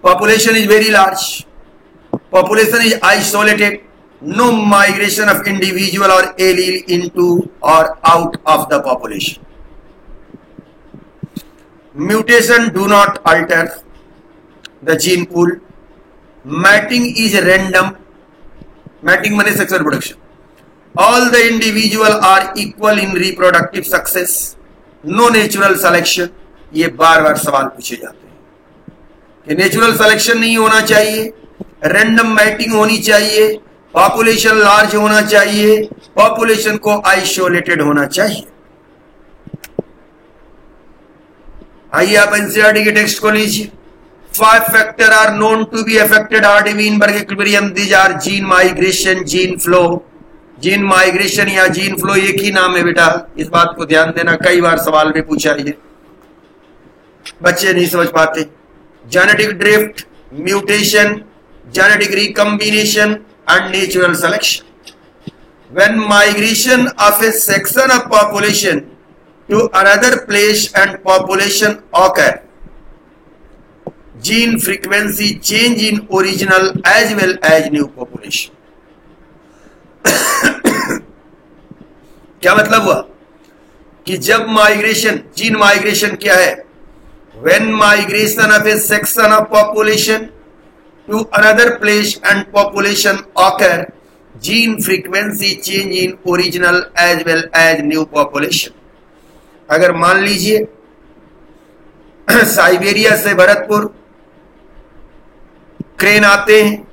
Population is very large, population is isolated, no migration of individual or allele into or out of the population. Mutation do not alter the gene pool, mating is random, mating माने sexual production, all the individual are equal in reproductive success, no natural selection. ये बार बार सवाल पूछे जाते हैं कि natural selection नहीं होना चाहिए, रैंडम मैटिंग होनी चाहिए, पॉपुलेशन लार्ज होना चाहिए, पॉपुलेशन को आइसोलेटेड होना चाहिए। आइए आप एनसीईआरटी के टेक्स्ट को लीजिए। 5 factor are known to be affected Hardy Weinberg equilibrium, these are gene migration, gene flow. Gene migration या जीन फ्लो एक ही नाम है बेटा, इस बात को ध्यान देना, कई बार सवाल में पूछा है, बच्चे नहीं समझ पाते। Genetic drift, mutation, genetic recombination and natural selection. When migration of A section of population to another place and population occur, gene frequency change in original as well as new population। क्या मतलब हुआ कि जब migration, gene migration क्या है? when migration of a section of population to another place and population occur, gene frequency change in original as well as new population। अगर मान लीजिए साइबेरिया से भरतपुर क्रेन आते हैं,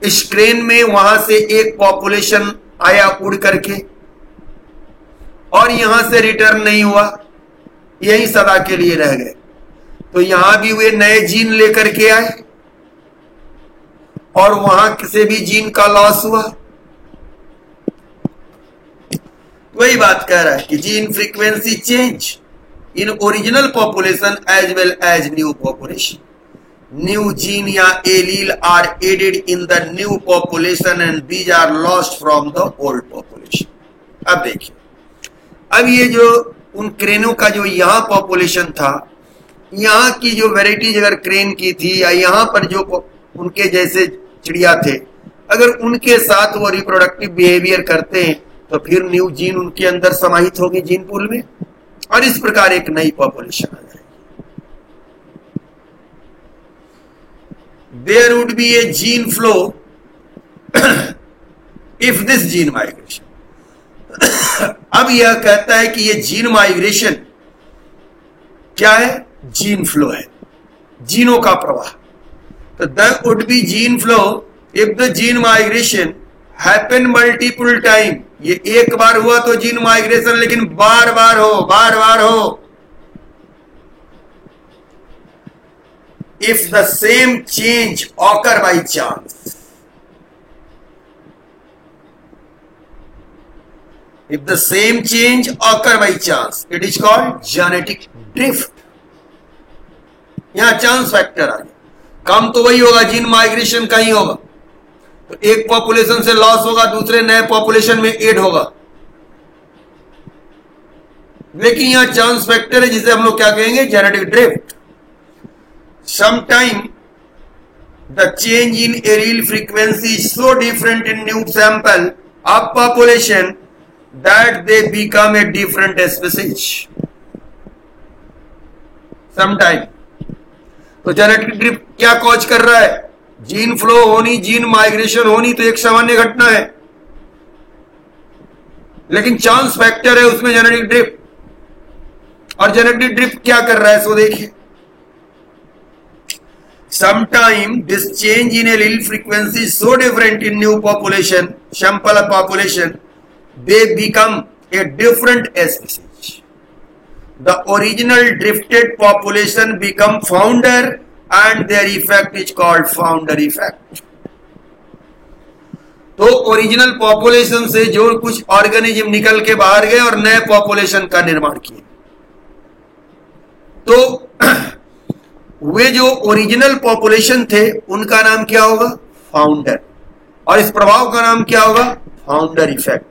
इस क्रेन में वहां से एक पॉपुलेशन आया उड़ करके और यहां से रिटर्न नहीं हुआ, यही सदा के लिए रह गए, तो यहां भी वे नए जीन लेकर के आए और वहां से भी जीन का लॉस हुआ। वही बात कह रहा है कि gene frequency change in original population as well as new population. New gene या allele are added in the new population and these are lost from the old population. अब देखिए, अब ये जो उन क्रेनों का जो यहां पॉपुलेशन था, यहां की जो वेराइटीज अगर क्रेन की थी या यहां पर जो उनके जैसे चिड़िया थे, अगर उनके साथ वो रिप्रोडक्टिव बिहेवियर करते हैं तो फिर न्यू जीन उनके अंदर समाहित होगी जीन पूल में और इस प्रकार एक नई पॉपुलेशन आ जाएगी। There would be a gene flow if this gene migration. अब यह कहता है कि यह जीन माइग्रेशन क्या है? जीन फ्लो है, जीनों का प्रवाह। तो there would be gene flow if the gene migration happen multiple time. ये एक बार हुआ तो जीन माइग्रेशन, लेकिन बार बार हो। If the same change occur by chance, if the same change occur by chance, it is called genetic drift. यहां chance factor आ गया, काम तो वही होगा, जीन माइग्रेशन का ही होगा, तो एक पॉपुलेशन से लॉस होगा, दूसरे नए पॉपुलेशन में ऐड होगा, लेकिन यहां चांस फैक्टर है जिसे हम लोग क्या कहेंगे? Genetic drift. Sometime the change in allele frequency is so different in new sample of population that they become a different species. Sometime, तो जेनेटिक ड्रिफ्ट क्या कॉज कर रहा है? जीन फ्लो होनी, जीन माइग्रेशन होनी तो एक सामान्य घटना है, लेकिन चांस फैक्टर है उसमें जेनेटिक ड्रिफ्ट। और जेनेटिक ड्रिफ्ट क्या कर रहा है सो देखिए। Sometime this change in allele frequency so different in new population, sample population, they become a different species. The original drifted population become founder and their effect is called founder effect। तो original population से जो कुछ organism निकल के बाहर गए और नए पॉपुलेशन का निर्माण किए, तो वे जो ओरिजिनल पॉपुलेशन थे उनका नाम क्या होगा? फाउंडर। और इस प्रभाव का नाम क्या होगा? Founder effect.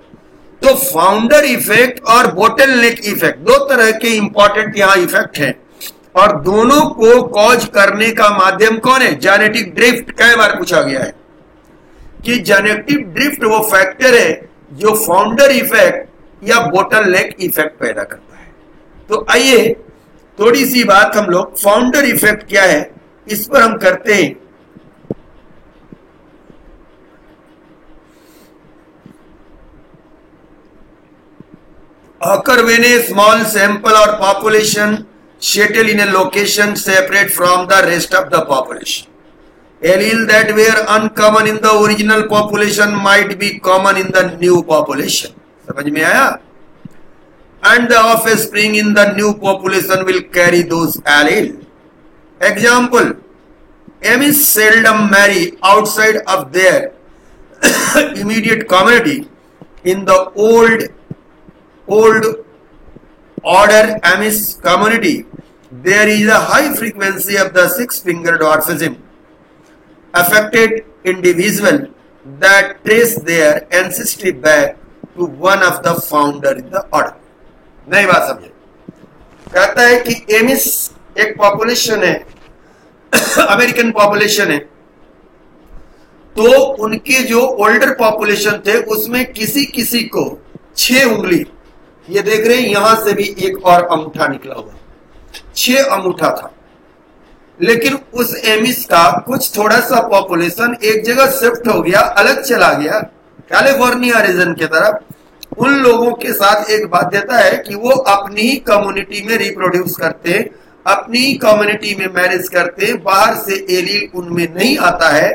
तो फाउंडर इफेक्ट और बोटलनेक इफेक्ट दो तरह के इंपॉर्टेंट यहां इफेक्ट हैं, और दोनों को कॉज करने का माध्यम कौन है? Genetic drift. कई बार पूछा गया है कि जेनेटिक ड्रिफ्ट वो फैक्टर है जो फाउंडर इफेक्ट या बोटलनेक इफेक्ट पैदा करता है। तो आइए थोड़ी सी बात हम लोग फाउंडर इफेक्ट क्या है इस पर हम करते हैं। occur when a small sample or population settle in a location separate from the rest of the population. Alleles that were uncommon in the original population might be common in the new population. समझ में आया? And the offspring in the new population will carry those alleles. Example: Amish seldom marry outside of their immediate community. In the old order Amish community, there is a high frequency of the six-finger dwarfism. Affected individual that trace their ancestry back to one of the founder in the order. नई बात समझे। कहता है कि amiss एक population है, American population है, तो उनके जो ओल्डर पॉपुलेशन थे उसमें किसी किसी को 6 उंगली, ये देख रहे हैं यहां से भी एक और अंगूठा निकला हुआ, 6 अंगूठा था। लेकिन उस एमिस का कुछ थोड़ा सा पॉपुलेशन एक जगह शिफ्ट हो गया, अलग चला गया कैलिफोर्निया रीजन की तरफ। उन लोगों के साथ एक बाध्यता है कि वो अपनी ही कम्युनिटी में रिप्रोड्यूस करते, अपनी ही कम्युनिटी में मैरिज करते, बाहर से एलील उनमें नहीं आता है।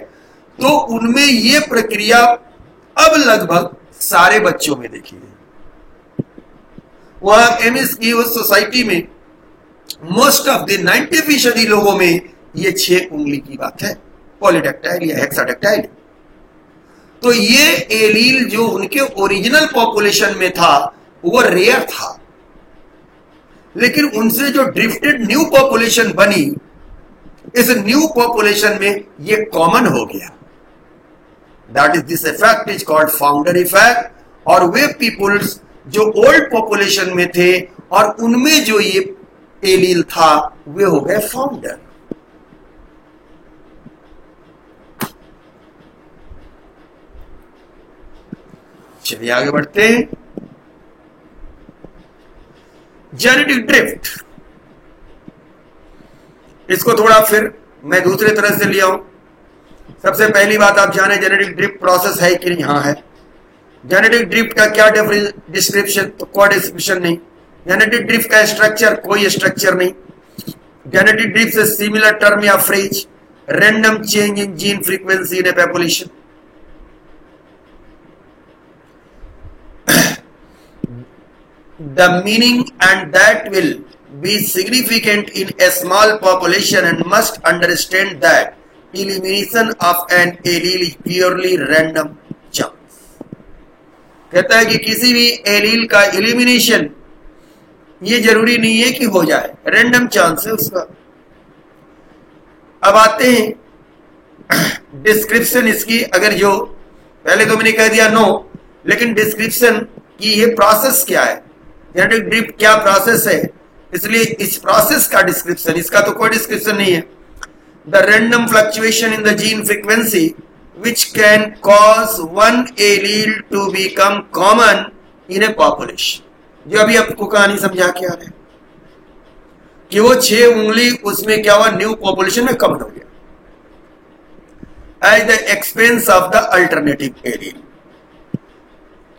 तो उनमें ये प्रक्रिया अब लगभग सारे बच्चों में देखी गई। वहां एमिस की उस सोसाइटी में मोस्ट ऑफ द 90% लोगों में ये 6 उंगली की बात है, पॉलीडेक्टाइल या हेक्साडेक्टाइल। तो ये एलील जो उनके ओरिजिनल पॉपुलेशन में था वो रेयर था, लेकिन उनसे जो ड्रिफ्टेड न्यू पॉपुलेशन बनी, इस न्यू पॉपुलेशन में ये कॉमन हो गया। That is this effect is called founder effect. और वे पीपुल्स जो ओल्ड पॉपुलेशन में थे और उनमें जो ये एलील था वे हो गए फाउंडर। चलिए आगे बढ़ते हैं। जेनेटिक ड्रिफ्ट, इसको थोड़ा फिर मैं दूसरे तरह से लिया हूं। सबसे पहली बात आप जाने जेनेटिक ड्रिफ्ट प्रोसेस है कि नहीं? हाँ है। जेनेटिक ड्रिफ्ट का क्या डिस्क्रिप्शन? तो कोई डिस्क्रिप्शन नहीं। जेनेटिक ड्रिफ्ट का स्ट्रक्चर, कोई स्ट्रक्चर नहीं। जेनेटिक ड्रिफ्ट से सिमिलर टर्म या phrase random change in gene frequency in a population. The meaning and that will be significant in a small population and must understand that elimination of an allele is purely random chance. कहता है कि किसी भी allele का elimination ये जरूरी नहीं है कि हो जाए, रैंडम चांस है उसका। अब आते हैं डिस्क्रिप्शन इसकी। अगर जो पहले तो मैंने कह दिया नो, लेकिन डिस्क्रिप्शन की ये प्रोसेस क्या है, जेनेटिक ड्रिफ्ट क्या प्रोसेस है, इसलिए इस प्रोसेस का डिस्क्रिप्शन, इसका तो कोई डिस्क्रिप्शन नहीं है। The random fluctuation in the gene frequency which can cause one allele to become common in a population. जो अभी आपको कहानी समझा के आ रहे हैं कि वो 6 उंगली उसमें क्या हुआ, न्यू पॉपुलेशन में कम हो गया at the expense of the alternative allele.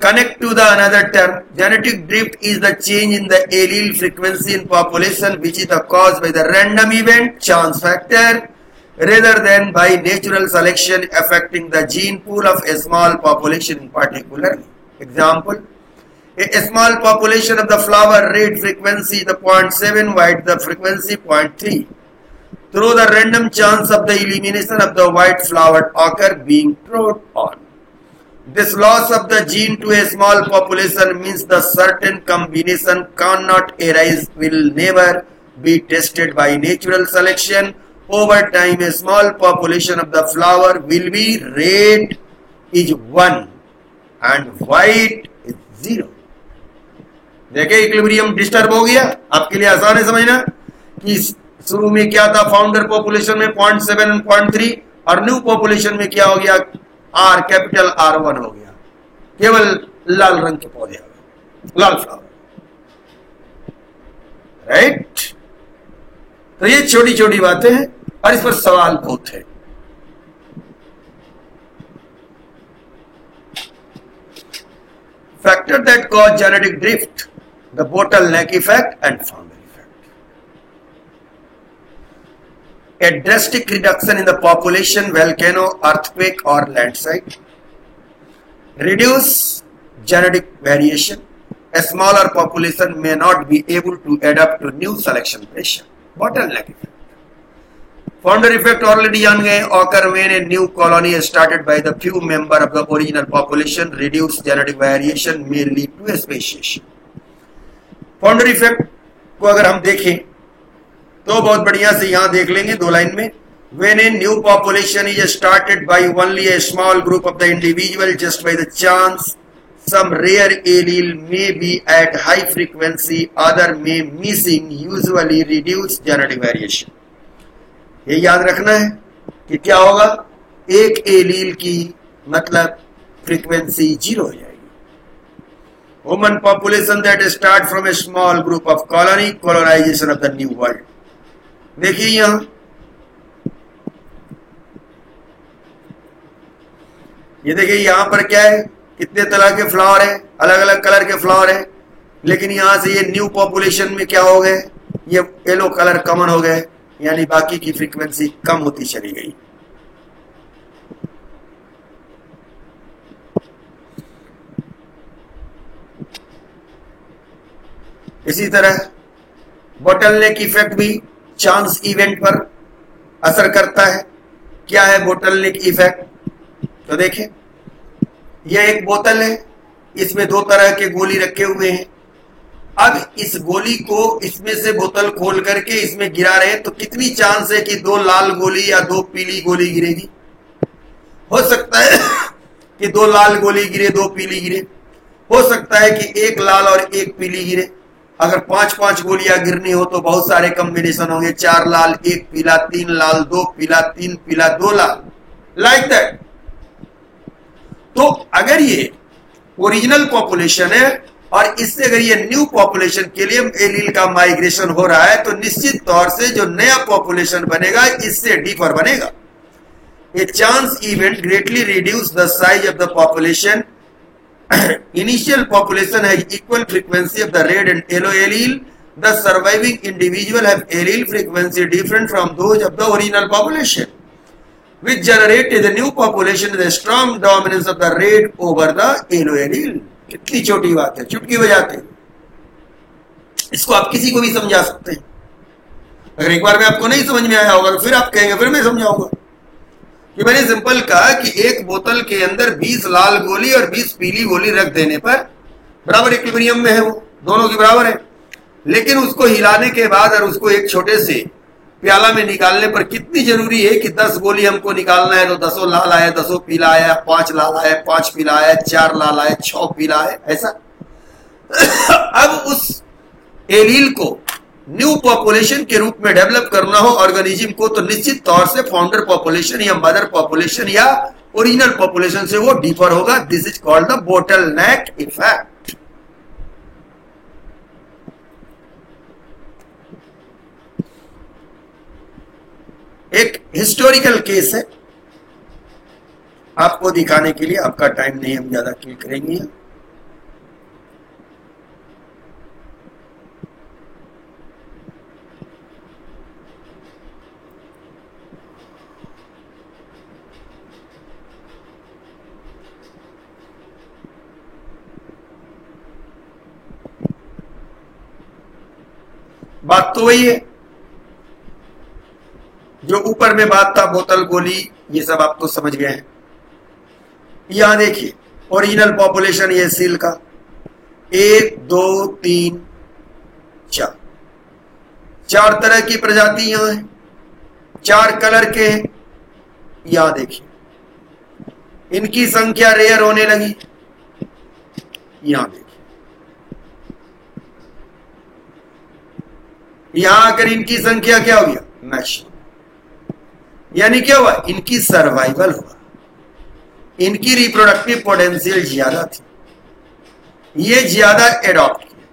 Connect to the another term, genetic drift is the change in the allele frequency in population which is caused by the random event, chance factor, rather than by natural selection affecting the gene pool of a small population in particular. Example: a small population of the flower red frequency the 0.7, white the frequency 0.3. Through the random chance of the elimination of the white flowered ochre being trod on. This loss of the gene to a small population means the certain combination cannot arise, will never be tested by natural selection. Over time, a small population of the flower will be red is 1 and white is 0. देखे equilibrium disturb हो गया। आपके लिए आसान है समझना कि शुरू में क्या था, फाउंडर पॉपुलेशन में 0.7 और 0.3, और न्यू पॉपुलेशन में क्या हो गया, आर कैपिटल R1 हो गया, केवल लाल रंग के पौधे आ गए, लाल फ्लावर, राइट। तो ये छोटी छोटी बातें हैं और इस पर सवाल बहुत है। Factor that cause genetic drift, the bottleneck effect and founder effect. A drastic reduction in the population, volcano, earthquake or landslide. Reduce genetic variation. A smaller population may not be able to adapt to new selection pressure. Bottleneck effect. Founder effect already जान गए, occur when a new colony is started by the few member of the original population. Reduce genetic variation may lead to speciation. Founder effect को अगर हम देखें तो बहुत बढ़िया से यहां देख लेंगे 2 लाइन में। When a new population is started by only a small group of the individual, just by the chance, some rare allele may be at high frequency, other may missing, usually reduce genetic variation. ये याद रखना है कि क्या होगा, एक allele की मतलब फ्रीक्वेंसी 0 हो जाएगी। Human population that start from a small group of colony, colonization of the new world. देखिए यहां ये देखिए यहां पर क्या है, कितने तरह के फ्लावर है, अलग अलग कलर के फ्लावर है, लेकिन यहां से ये न्यू पॉपुलेशन में क्या हो गए, ये येलो कलर कॉमन हो गए, यानी बाकी की फ्रीक्वेंसी कम होती चली गई। इसी तरह बोटलनेक इफेक्ट भी चांस इवेंट पर असर करता है। क्या है बोटलनेक इफेक्ट, तो देखें यह एक बोतल है, इसमें 2 तरह के गोली रखे हुए हैं। अब इस गोली को इसमें से बोतल खोल करके इसमें गिरा रहे तो कितनी चांस है कि 2 लाल गोली या 2 पीली गोली गिरेगी। हो सकता है कि 2 लाल गोली गिरे, 2 पीली गिरे, हो सकता है कि 1 लाल और 1 पीली गिरे। अगर 5-5 गोलियां गिरनी हो तो बहुत सारे कॉम्बिनेशन होंगे, 4 लाल 1 पीला, 3 लाल 2 पीला, 3 पीला 2 लाल, लाइक दैट। तो अगर ये ओरिजिनल पॉपुलेशन है और इससे अगर ये न्यू पॉपुलेशन के लिए एलील का माइग्रेशन हो रहा है तो निश्चित तौर से जो नया पॉपुलेशन बनेगा इससे डिफर बनेगा। A chance event greatly reduce the size of the population. Initial population has equal frequency of the red and yellow allele. The surviving individual have allele frequency different from those of the original population, which generated the new population with a strong dominance of the red over the yellow allele. कितनी छोटी बात है, चुटकी बजाते हैं, इसको आप किसी को भी समझा सकते हैं। अगर एक बार में आपको नहीं समझ में आया होगा तो फिर आप कहेंगे फिर मैं समझाऊंगा। कि मैंने सिंपल कहा कि एक बोतल के अंदर 20 लाल गोली और 20 पीली गोली रख देने पर बराबर इक्विलिब्रियम में है, वो दोनों की बराबर है, लेकिन उसको हिलाने के बाद और उसको एक छोटे से प्याला में निकालने पर कितनी जरूरी है कि 10 गोली हमको निकालना है तो 10 लाल आया, 10 पीला आया, 5 लाल आया, 5 पीला आया, 4 लाल आया, 6 पीला आया, ऐसा। अब उस एलील को न्यू पॉपुलेशन के रूप में डेवलप करना हो ऑर्गेनिज्म को तो निश्चित तौर से फाउंडर पॉपुलेशन या मदर पॉपुलेशन या ओरिजिनल पॉपुलेशन से वो डिफर होगा। This is called the bottleneck effect. एक हिस्टोरिकल केस है, आपको दिखाने के लिए, आपका टाइम नहीं हम ज्यादा किल करेंगे। बात तो वही है जो ऊपर में बात था, बोतल गोली ये सब आप तो समझ गए हैं। यहां देखिए ओरिजिनल पॉपुलेशन ये सील का 1 2 3 4 4 तरह की प्रजाति यहां है, 4 कलर के हैं। यहां देखिए इनकी संख्या रेयर होने लगी। यहां देखिए यहां आकर इनकी संख्या क्या हो गया, मैक्सिमम, यानी क्या हुआ, इनकी सर्वाइवल हुआ, इनकी रिप्रोडक्टिव पोटेंशियल ज्यादा थी, ये ज्यादा एडॉप्ट किया।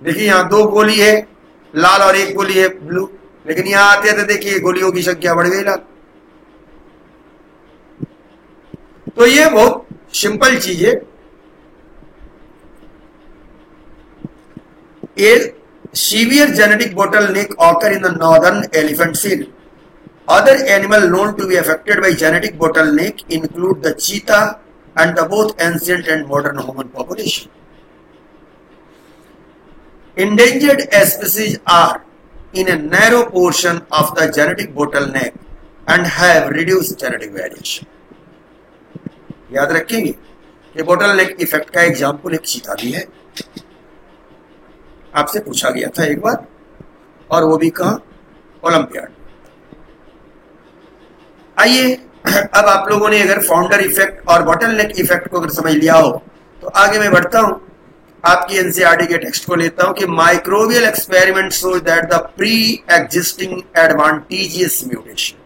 देखिए यहां 2 गोली है, लाल और एक गोली है ब्लू, लेकिन यहां आते थे देखिए गोलियों की संख्या बढ़ गई लाल। तो ये बहुत सिंपल चीज है। A severe genetic bottleneck occur in the northern elephant seal. Other animal known to be affected by genetic bottleneck include the cheetah and the both ancient and modern human population. Endangered species are in a narrow portion of the genetic bottleneck and have reduced genetic variation. याद रखेंगे कि bottleneck effect का example एक चीता भी है, आपसे पूछा गया था एक बार, और वो भी कहा ओलंपियाड। आइए अब आप लोगों ने अगर फाउंडर इफेक्ट और बोटलनेक इफेक्ट को अगर समझ लिया हो तो आगे मैं बढ़ता हूं, आपकी एनसीईआरटी के टेक्स्ट को लेता हूं कि microbial experiment shows that the pre existing advantageous mutation.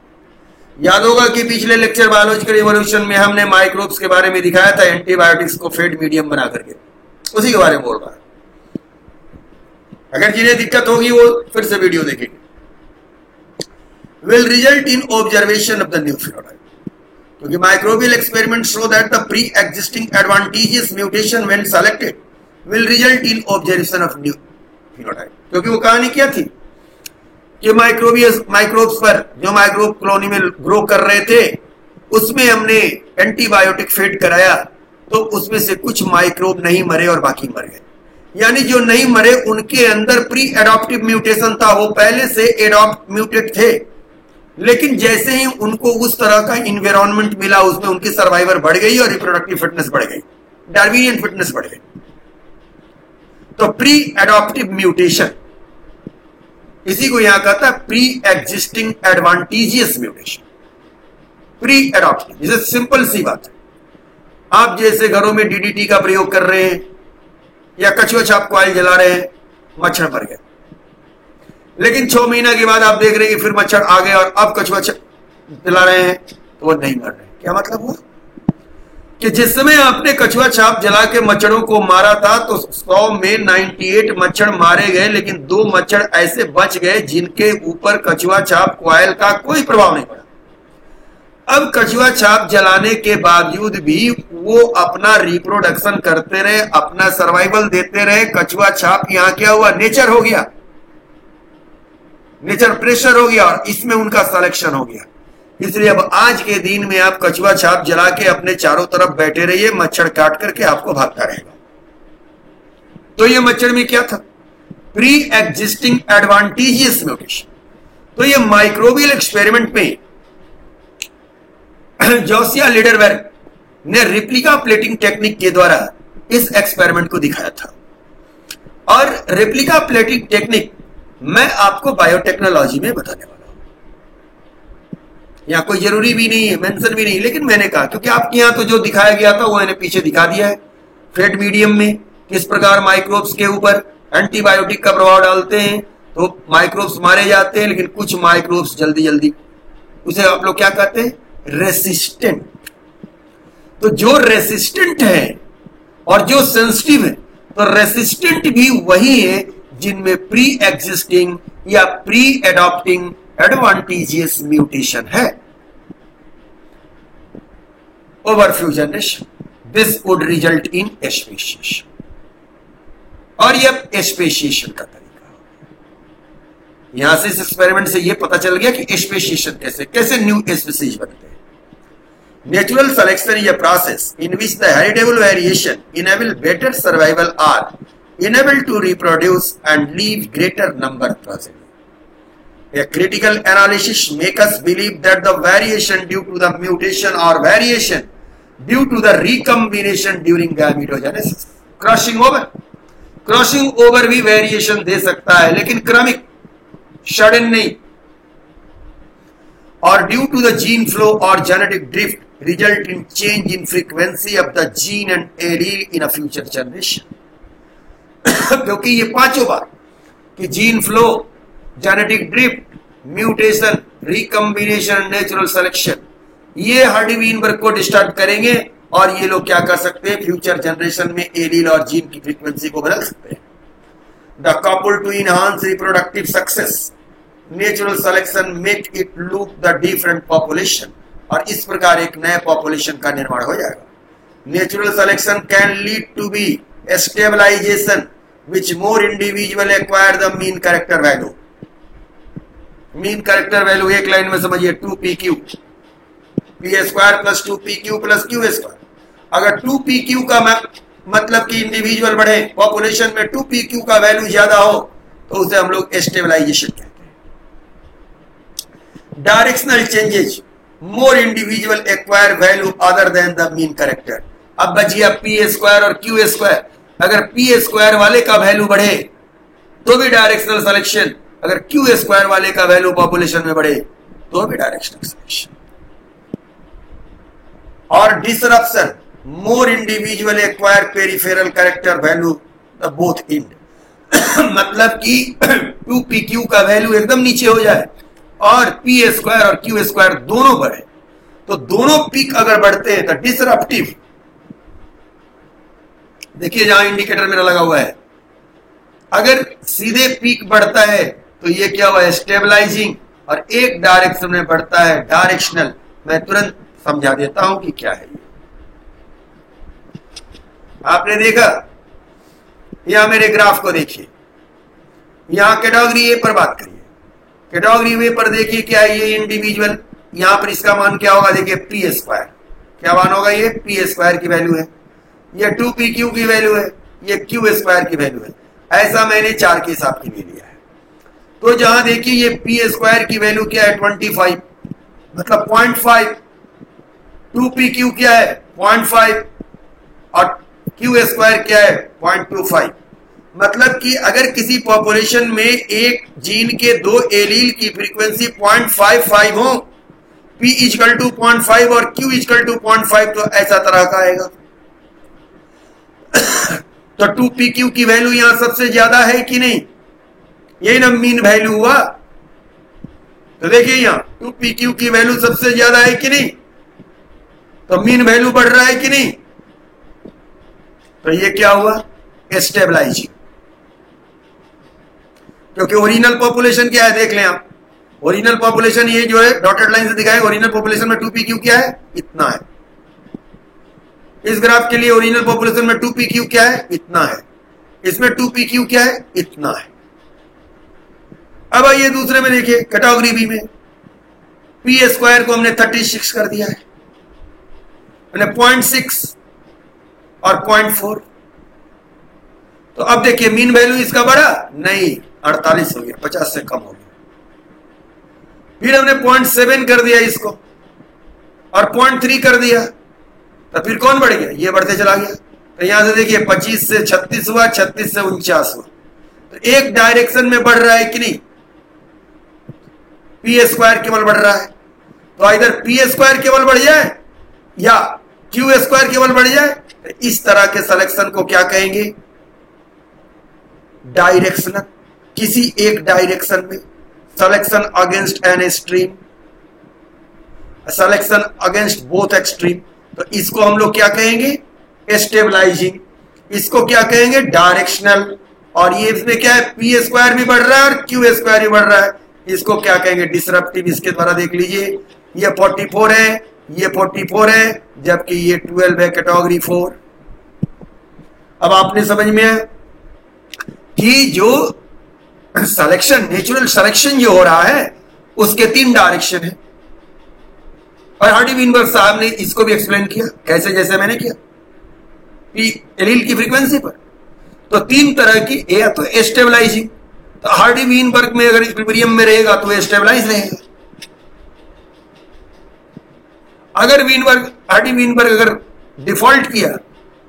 याद होगा कि पिछले लेक्चर बायोलॉजिकल इवोल्यूशन में हमने माइक्रोब्स के बारे में दिखाया था, एंटीबायोटिक्स को फेड मीडियम बना करके, उसी के बारे में बोल रहा है। अगर जिन्हें दिक्कत होगी वो फिर से वीडियो देखेंगे। Will result in observation of the new phenotype, क्योंकि microbial experiment show that the pre existing advantageous mutation when selected will result in observation of new phenotype. क्योंकि वो कहानी क्या थी कि माइक्रोब्स पर जो माइक्रोब कॉलोनी में ग्रो कर रहे थे उसमें हमने एंटीबायोटिक फेड कराया, तो उसमें से कुछ माइक्रोब नहीं मरे और बाकी मर गए। यानी जो नहीं मरे उनके अंदर प्री एडॉप्टिव म्यूटेशन था, वो पहले से एडॉप्ट म्यूटेड थे, लेकिन जैसे ही उनको उस तरह का इन्वायरमेंट मिला उसमें उनकी सर्वाइवर बढ़ गई और रिप्रोडक्टिव फिटनेस बढ़ गई, डार्विनियन फिटनेस बढ़ गई। तो प्री एडॉप्टिव म्यूटेशन, इसी को यहां कहता है pre existing advantageous mutation. Pre adaptive, जैसे सिंपल सी बात है, आप जैसे घरों में डीडीटी का प्रयोग कर रहे हैं या कछुआ छाप कॉइल जला रहे हैं, मच्छर मर गए, लेकिन 6 महीना के बाद आप देख रहे हैं कि फिर मच्छर आ गए और अब कछुआ जला रहे हैं तो वो नहीं मर रहे। क्या मतलब हुआ कि जिस समय आपने कछुआ छाप जला के मच्छरों को मारा था तो 100 में 98 मच्छर मारे गए, लेकिन 2 मच्छर ऐसे बच गए जिनके ऊपर कछुआ छाप कॉइल का कोई प्रभाव नहीं पड़ा। अब कछुआ छाप जलाने के बावजूद भी वो अपना रिप्रोडक्शन करते रहे, अपना सर्वाइवल देते रहे। कछुआ छाप यहां क्या हुआ, नेचर हो गया, नेचर प्रेशर हो गया और इसमें उनका सिलेक्शन हो गया। इसलिए अब आज के दिन में आप कछुआ छाप जला के अपने चारों तरफ बैठे रहिए, मच्छर काट करके आपको भागता रहेगा। तो ये मच्छर में क्या था, प्री एग्जिस्टिंग एडवांटेजियस म्यूटेशन। तो ये माइक्रोबियल एक्सपेरिमेंट में जोसिया लिडरबर्ग ने रेप्लिका प्लेटिंग टेक्निक के द्वारा इस एक्सपेरिमेंट को दिखाया था। और रेप्लिका प्लेटिंग टेक्निक मैं आपको बायोटेक्नोलॉजी में बताने वाला हूं, यहां कोई जरूरी भी नहीं है, मेंशन भी नहीं, लेकिन मैंने कहा क्योंकि आपके यहां तो जो दिखाया गया था वो मैंने पीछे दिखा दिया है। फेड मीडियम में किस प्रकार माइक्रोब्स के ऊपर एंटीबायोटिक का प्रभाव डालते हैं तो माइक्रोब्स मारे जाते हैं, लेकिन कुछ माइक्रोब्स जल्दी जल्दी, उसे आप लोग क्या कहते हैं, रेसिस्टेंट। तो जो रेसिस्टेंट है और जो सेंसिटिव है, तो रेसिस्टेंट भी वही है जिनमें प्री एग्जिस्टिंग या प्री एडॉप्टिंग एडवांटेजियस म्यूटेशन है। ओवरफ्यूजनेशन, दिस वुड रिजल्ट इन एस्पेशिएशन, और यह एस्पेशिएशन का तरीका है। यहां से इस एक्सपेरिमेंट से यह पता चल गया कि एस्पेशिएशन कैसे न्यू स्पीशीज बनते हैं। Natural selection is a process in which the heritable variation enable better survival are enabled to reproduce and leave greater number present. A critical analysis makes us believe that the variation due to the mutation or variation due to the recombination during gametogenesis. Crossing over भी variation दे सकता है, लेकिन क्रमिक, sudden नहीं। और due to the gene flow or genetic drift result in change in frequency of the gene and allele in a future generation. क्योंकि ये पांचों बार कि gene flow, genetic drift, mutation, recombination, natural selection, ये Hardy Weinberg को disturb करेंगे और ये लोग क्या कर सकते हैं, फ्यूचर जनरेशन में एलील और जीन की फ्रीक्वेंसी को बदल सकते हैं। The couple to enhance reproductive success, natural selection make it loop the different population, और इस प्रकार एक नए पॉपुलेशन का निर्माण हो जाएगा। Natural selection can lead to be stabilisation which more individual acquire the mean character value. Mean character value एक लाइन में समझिए 2pq, p square plus 2pq plus q square. अगर 2pq का मतलब कि इंडिविजुअल बढ़े, पॉपुलेशन में 2pq का वैल्यू ज्यादा हो, तो उसे हम लोग स्टेबलाइजेशन कहते हैं। Directional changes, more individual acquire value other than the mean character. अब बचिए p स्क्वायर और q स्क्वायर। अगर p स्क्वायर वाले का वैल्यू बढ़े तो भी डायरेक्शनल सिलेक्शन, अगर q स्क्वायर वाले का वैल्यू पॉपुलेशन में बढ़े तो भी डायरेक्शनल सिलेक्शन। और disruption, more individual acquire peripheral character value the both and. मतलब कि 2pq का वैल्यू एकदम नीचे हो जाए और p स्क्वायर और q स्क्वायर दोनों बढ़े, तो दोनों पीक अगर बढ़ते हैं तो डिसरप्टिव। देखिए जहां इंडिकेटर मेरा लगा हुआ है, अगर सीधे पीक बढ़ता है तो ये क्या हुआ, स्टेबलाइजिंग, और एक डायरेक्शन में बढ़ता है डायरेक्शनल। मैं तुरंत समझा देता हूं कि क्या है। आपने देखा, यहां मेरे ग्राफ को देखिए, यहां कैटेगरी ए पर बात करिए। कैटेगरी ए पर देखिए क्या है, ये इंडिविजुअल, यहां पर इसका मान क्या होगा, देखिए p स्क्वायर, क्या मान होगा, ये p स्क्वायर की वैल्यू है, ये 2pq की वैल्यू है, ये q स्क्वायर की वैल्यू है। ऐसा मैंने 4 के हिसाब के लिए लिया है। तो जहां देखिए ये p स्क्वायर की वैल्यू क्या है 25, मतलब 0.5, 2pq क्या है 0.5, और q स्क्वायर क्या है 0.25। मतलब कि अगर किसी पॉपुलेशन में एक जीन के 2 एलील की फ्रीक्वेंसी 0.55 हो, p इक्वल टू 0.5 और q इक्वल टू 0.5, तो ऐसा तरह का आएगा। तो 2pq की वैल्यू यहां सबसे ज्यादा है कि नहीं, यही ना मीन वैल्यू हुआ। तो देखिए यहां 2pq की वैल्यू सबसे ज्यादा है कि नहीं, तो मीन वैल्यू बढ़ रहा है कि नहीं, तो ये क्या हुआ, स्टेबलाइजिंग। क्योंकि ओरिजिनल पॉपुलेशन क्या है, देख लें आप, ओरिजिनल पॉपुलेशन ये जो है डॉटेड लाइन से दिखाए, ओरिजिनल पॉपुलेशन में 2pq क्या है, इतना है। इस ग्राफ के लिए ओरिजिनल पॉपुलेशन में 2pq क्या है, इतना है। इसमें 2pq क्या है, इतना है। अब आइए दूसरे में देखिए, कैटेगरी बी में p स्क्वायर को हमने 36 कर दिया है, मैंने 0.6 और 0.4। तो अब देखिए मीन वैल्यू इसका बढ़ा नहीं, 48 हो गया, 50 से कम हो गया। फिर हमने 0.7 कर दिया इसको, और 0.3 कर दिया, तो फिर कौन बढ़ गया, ये बढ़ते चला गया। तो यहां से देखिए 25 से 36 हुआ, 36 से 49 हुआ। तो एक डायरेक्शन में बढ़ रहा है कि नहीं, p स्क्वायर केवल बढ़ रहा है। तो इधर p स्क्वायर केवल बढ़ जाए या q स्क्वायर केवल बढ़ जाए, तो इस तरह के सिलेक्शन को क्या कहेंगे, डायरेक्शनल। किसी एक डायरेक्शन में selection against an extreme, selection against both extreme, तो इसको हम लोग क्या कहेंगे, स्टेबलाइजिंग। इसको क्या कहेंगे, डायरेक्शनल। और ये इसमें क्या है, p स्क्वायर भी बढ़ रहा है और q स्क्वायर भी बढ़ रहा है, इसको क्या कहेंगे, डिसरप्टिव। इसके द्वारा देख लीजिए, ये 44 है, ये 44 है, जबकि ये 12 है, कैटेगरी 4। अब आपने समझ में आया कि जो सिलेक्शन, नेचुरल सिलेक्शन जो हो रहा है, उसके 3 डायरेक्शन है। और हार्डी वीनबर्ग साहब ने इसको भी एक्सप्लेन किया, कैसे, जैसे मैंने किया, p एलील की फ्रीक्वेंसी पर। तो 3 तरह की, या तो स्टेबलाइजिंग, तो हार्डी वीनबर्ग में अगर इक्विलिब्रियम में रहेगा तो स्टेबलाइज रहेगा। अगर हार्डी वीनबर्ग अगर डिफॉल्ट किया,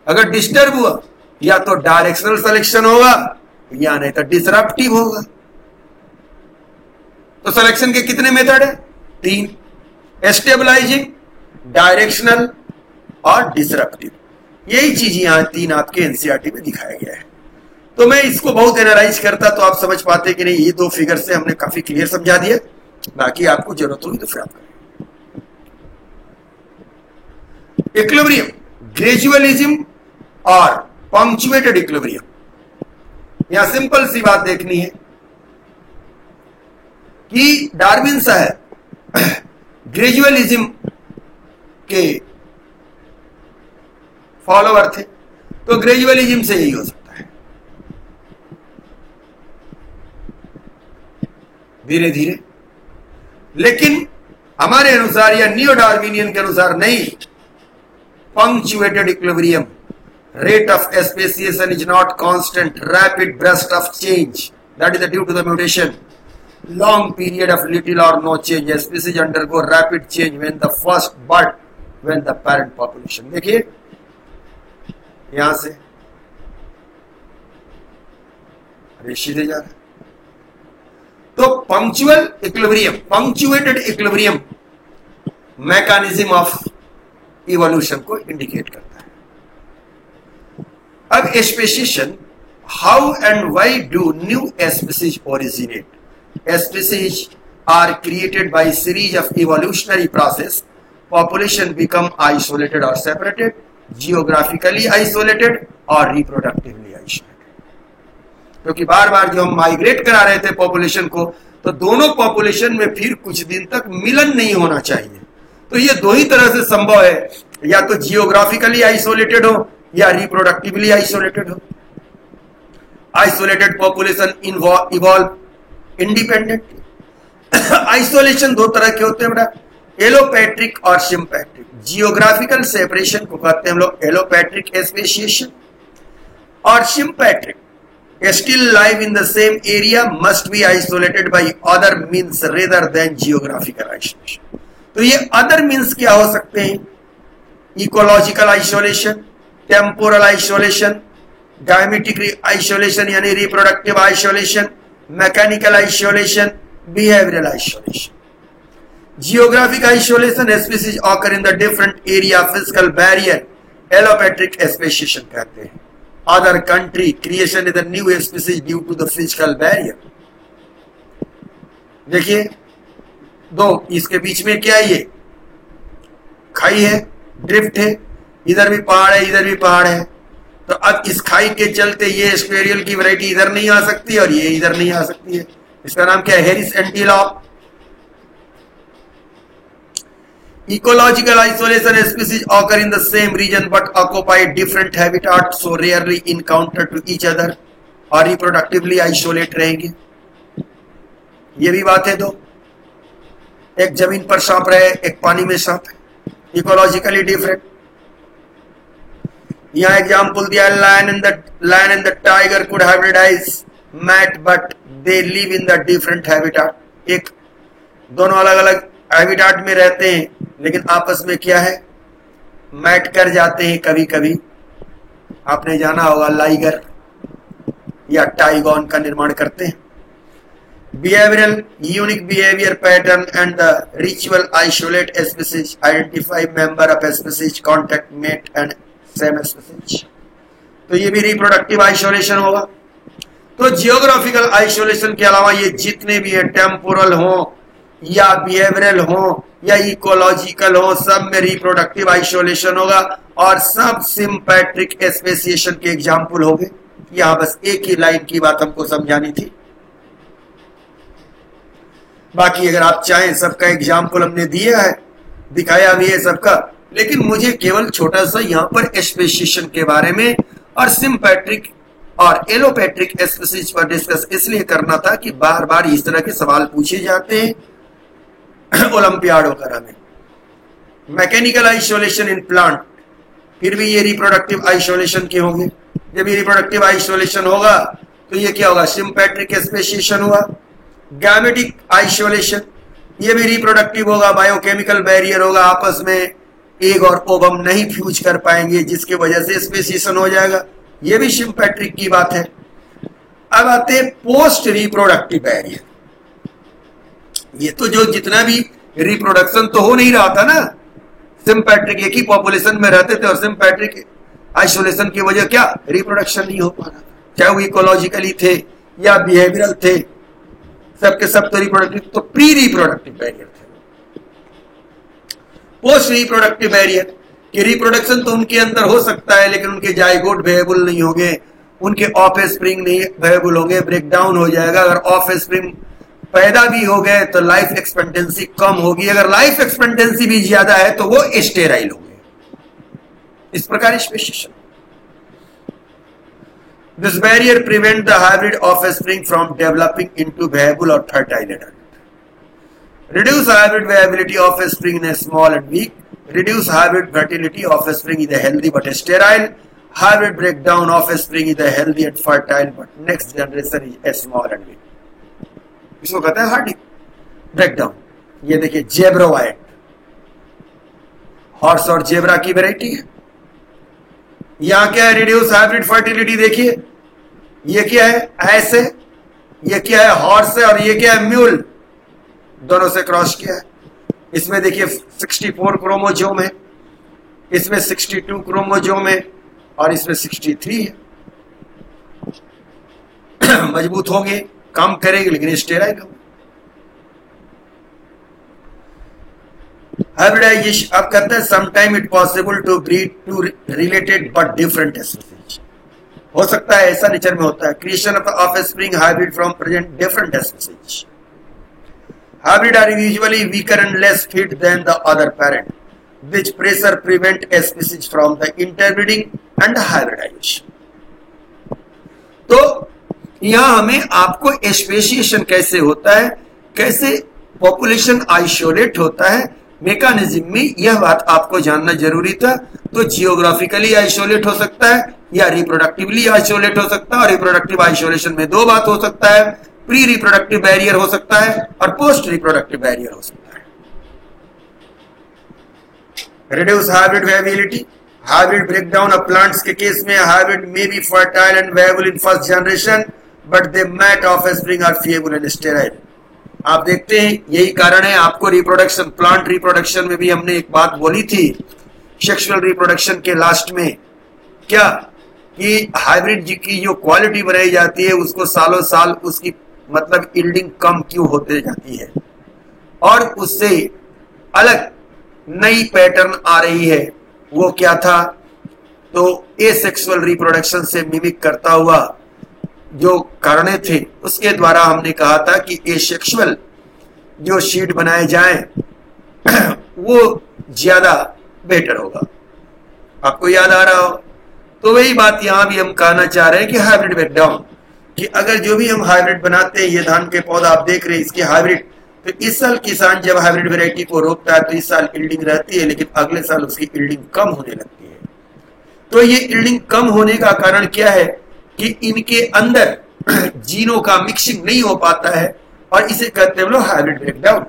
अगर डिस्टर्ब हुआ, या तो डायरेक्शनल सिलेक्शन होगा या नहीं तो डिसरप्टिव होगा। तो सिलेक्शन के कितने मेथड है, 3, स्टेबलाइजिंग, डायरेक्शनल और डिसरप्टिव। यही चीज यहां 3 आपके एनसीईआरटी में दिखाया गया है। तो मैं इसको बहुत एनालाइज करता तो आप समझ पाते कि नहीं, ये 2 फिगर से हमने काफी क्लियर समझा दिया। बाकी आपको जरूरत होगी तो फिर आप करें। इक्विलिब्रियम, ग्रेजुअलिज्म और पंक्चुएटेड इक्विलिब्रियम। यहां सिंपल सी बात देखनी है कि डार्विन साहब ग्रेजुअलिज्म के फॉलोअर थे, तो ग्रेजुअलिज्म से यही हो सकता है, धीरे धीरे। लेकिन हमारे अनुसार या नियो डार्विनियन के अनुसार नहीं, punctuated equilibrium, rate of speciation is not constant, rapid burst of change, that is due to the mutation, long period of little or no change, species undergo rapid change when the first birth, when the parent population। देखिए यहां से अरे सीधे जा रहा है, तो punctual equilibrium, punctuated equilibrium mechanism of evolution को इंडिकेट करता है। अब speciation, how and why do new species originate? Species are created by series of evolutionary process. Population become isolated or separated, geographically isolated or reproductively isolated। क्योंकि बार बार जो हम migrate करा रहे थे पॉपुलेशन को, तो दोनों पॉपुलेशन में फिर कुछ दिन तक मिलन नहीं होना चाहिए। तो ये दो ही तरह से संभव है, या तो जियोग्राफिकली आइसोलेटेड हो या रिप्रोडक्टिवली आइसोलेटेड हो। Isolated population evolve independent. Isolation दो तरह के होते हैं बेटा, एलोपैट्रिक और सिम्पैट्रिक। जियोग्राफिकल सेपरेशन को कहते हैं हम लोग एलोपैट्रिक स्पेसिएशन, और sympatric still live in the same area must be isolated by other means rather than geographical isolation. तो ये अदर मीन्स क्या हो सकते हैं? Ecological isolation, temporal isolation, gametic isolation यानी reproductive isolation, mechanical isolation, behavioural isolation. Geographic isolation, species occur in the different area, physical barrier, allopatric speciation कहते हैं। Other country creation is the new species due to the physical barrier. देखिए दो, इसके बीच में क्या है? ये खाई है, ड्रिफ्ट है, इधर भी पहाड़ है, इधर भी पहाड़ है। तो अब इस खाई के चलते ये स्क्वेरियल की वैरायटी इधर नहीं आ सकती और ये इधर नहीं आ सकती है। इसका नाम क्या है? Harris antelope. Ecological isolation, species occur in the same region but occupy different habitat, so rarely encounter to each other, और रिप्रोडक्टिवली आइसोलेट रहेंगे। ये भी बात है दो, एक जमीन पर सांप रहे, एक पानी में सांप है, इकोलॉजिकली डिफरेंट। यहां एग्जाम्पल दिया, lion and the tiger could hybridise mate but they live in the different habitat. एक दोनों अलग अलग हैबिटाट में रहते हैं, लेकिन आपस में क्या है? मैट कर जाते हैं कभी कभी। आपने जाना होगा लाइगर या टाइगॉन का निर्माण करते हैं। Behavioral, unique behavior pattern and the ritual isolate species, identify member of species, contact mate and same species। तो ये भी रिप्रोडक्टिव आइसोलेशन होगा। तो जियोग्राफिकल आइसोलेशन के अलावा ये जितने भी है, टेम्पोरल हो या बिहेवियरल हो या इकोलॉजिकल हो, सब में रिप्रोडक्टिव आइसोलेशन होगा, और सब सिम्पैट्रिक स्पेसिएशन के एग्जाम्पल होंगे। यहां बस एक ही लाइन की बात हमको समझानी थी, बाकी अगर आप चाहें सबका एग्जाम्पल हमने दिया है, दिखाया भी है सबका, लेकिन मुझे केवल छोटा सा यहां पर स्पेसिएशन के बारे में और सिम्पैट्रिक और एलोपैट्रिक स्पीसीज पर डिस्कस इसलिए करना था कि बार बार इस तरह के सवाल पूछे जाते हैं ओलंपियाड वगैरह में। मैकेनिकल आइसोलेशन इन प्लांट, फिर भी ये रिप्रोडक्टिव आइसोलेशन के होंगे। जब ये रिप्रोडक्टिव आइसोलेशन होगा तो ये क्या होगा? सिम्पैट्रिक स्पेसिएशन हुआ। गैमेटिक आइसोलेशन, ये भी रिप्रोडक्टिव होगा, बायोकेमिकल बैरियर होगा, आपस में एग और ओवम नहीं फ्यूज कर पाएंगे, जिसकी वजह से स्पेसिएशन हो जाएगा। ये भी सिम्पैट्रिक की बात है। अब आते हैं पोस्ट रिप्रोडक्टिव बैरियर। ये तो जो जितना भी रिप्रोडक्शन तो हो नहीं रहा था ना, सिम्पैट्रिक एक ही पॉपुलेशन में रहते थे, और सिम्पैट्रिक आइसोलेशन की वजह क्या? रिप्रोडक्शन नहीं हो पा रहा था, चाहे वो इकोलॉजिकली थे या बिहेवियरल थे, सबके सब तो रिप्रोडक्टिव, तो प्री रिप्रोडक्टिव बैरियर थे। पोस्ट रिप्रोडक्टिव बैरियर कि रिप्रोडक्शन तो उनके अंदर हो सकता है, लेकिन उनके जाइगोट वेरिएबल नहीं होंगे, उनके ऑफ स्प्रिंग नहीं वेरिएबल होंगे, ब्रेक डाउन हो जाएगा। अगर ऑफ स्प्रिंग पैदा भी हो गए तो लाइफ एक्सपेक्टेंसी कम होगी, अगर लाइफ एक्सपेक्टेंसी भी ज्यादा है तो वो स्टेराइल होंगे। इस प्रकार speciation. This barrier prevent the hybrid offspring from developing into variable और fertile adult. Reduce hybrid viability of a spring in a small and weak. Reduce hybrid fertility of a spring in a healthy but sterile. Hybrid breakdown of a spring in a healthy and fertile but next generation is a small and weak. इसको कहते हैं Hardy breakdown. ये देखिए zebra white, horse और zebra की variety है। यहां क्या है? Reduce hybrid fertility. देखिए ये क्या है? ऐसे ये क्या है? हॉर्स है, और ये क्या है? म्यूल। दोनों से क्रॉस किया है। इसमें देखिए 64 क्रोमोजोम है, इसमें 62 क्रोमोजोम है, और इसमें 63 है। मजबूत होंगे, काम करेंगे, लेकिन स्टेराइल होंगे। हाइब्रिडाइजेशन अब कहते हैं sometime it possible to breed two related but different species. हो सकता है ऐसा नेचर में होता है। Creation offspring hybrid from present different species. Hybrid are usually weaker and less fit than the other parent, which pressure prevent a species from the interbreeding and hybridization. तो यहां हमें आपको स्पेसिएशन कैसे होता है, कैसे पॉपुलेशन आइसोलेट होता है, मैकेनिज्म में यह बात आपको जानना जरूरी था। तो जियोग्राफिकली आइसोलेट हो सकता है या रिप्रोडक्टिवली आइसोलेट हो सकता है, और रिप्रोडक्टिव आइसोलेशन में दो बात हो सकता है, प्री रिप्रोडक्टिव बैरियर हो सकता है और पोस्ट रिप्रोडक्टिव बैरियर हो सकता है। Reduce hybrid variability, hybrid breakdown of plants के केस में hybrid may be fertile and variable in first generation but they mat offspring are viable and sterile. आप देखते हैं यही कारण है आपको रिप्रोडक्शन, प्लांट रिप्रोडक्शन में भी हमने एक बात बोली थी सेक्सुअल रिप्रोडक्शन के लास्ट में, क्या कि हाइब्रिड की जो क्वालिटी बनाई जाती है उसको सालों साल उसकी मतलब यील्डिंग कम क्यों होते जाती है, और उससे अलग नई पैटर्न आ रही है। वो क्या था? तो एसेक्सुअल रिप्रोडक्शन से मिमिक करता हुआ जो कारणे थे उसके द्वारा हमने कहा था कि एसेक्सुअल जो शीड बनाए जाएं वो ज्यादा बेटर होगा। आपको याद आ रहा हो? तो वही बात यहां भी हम कहना चाह रहे हैं कि हाइब्रिड ब्रेकडाउन, कि अगर जो भी हम हाइब्रिड बनाते हैं, ये धान के पौधा आप देख रहे हैं इसके हाइब्रिड, तो इस साल किसान जब हाइब्रिड वैरायटी को रोपता है तो इस साल यील्डिंग रहती है, लेकिन अगले साल उसकी यील्डिंग कम होने लगती है। तो ये यील्डिंग कम होने का कारण क्या है? कि इनके अंदर जीनों का मिक्सिंग नहीं हो पाता है, और इसे कहते हैं हम लोग hybrid breakdown.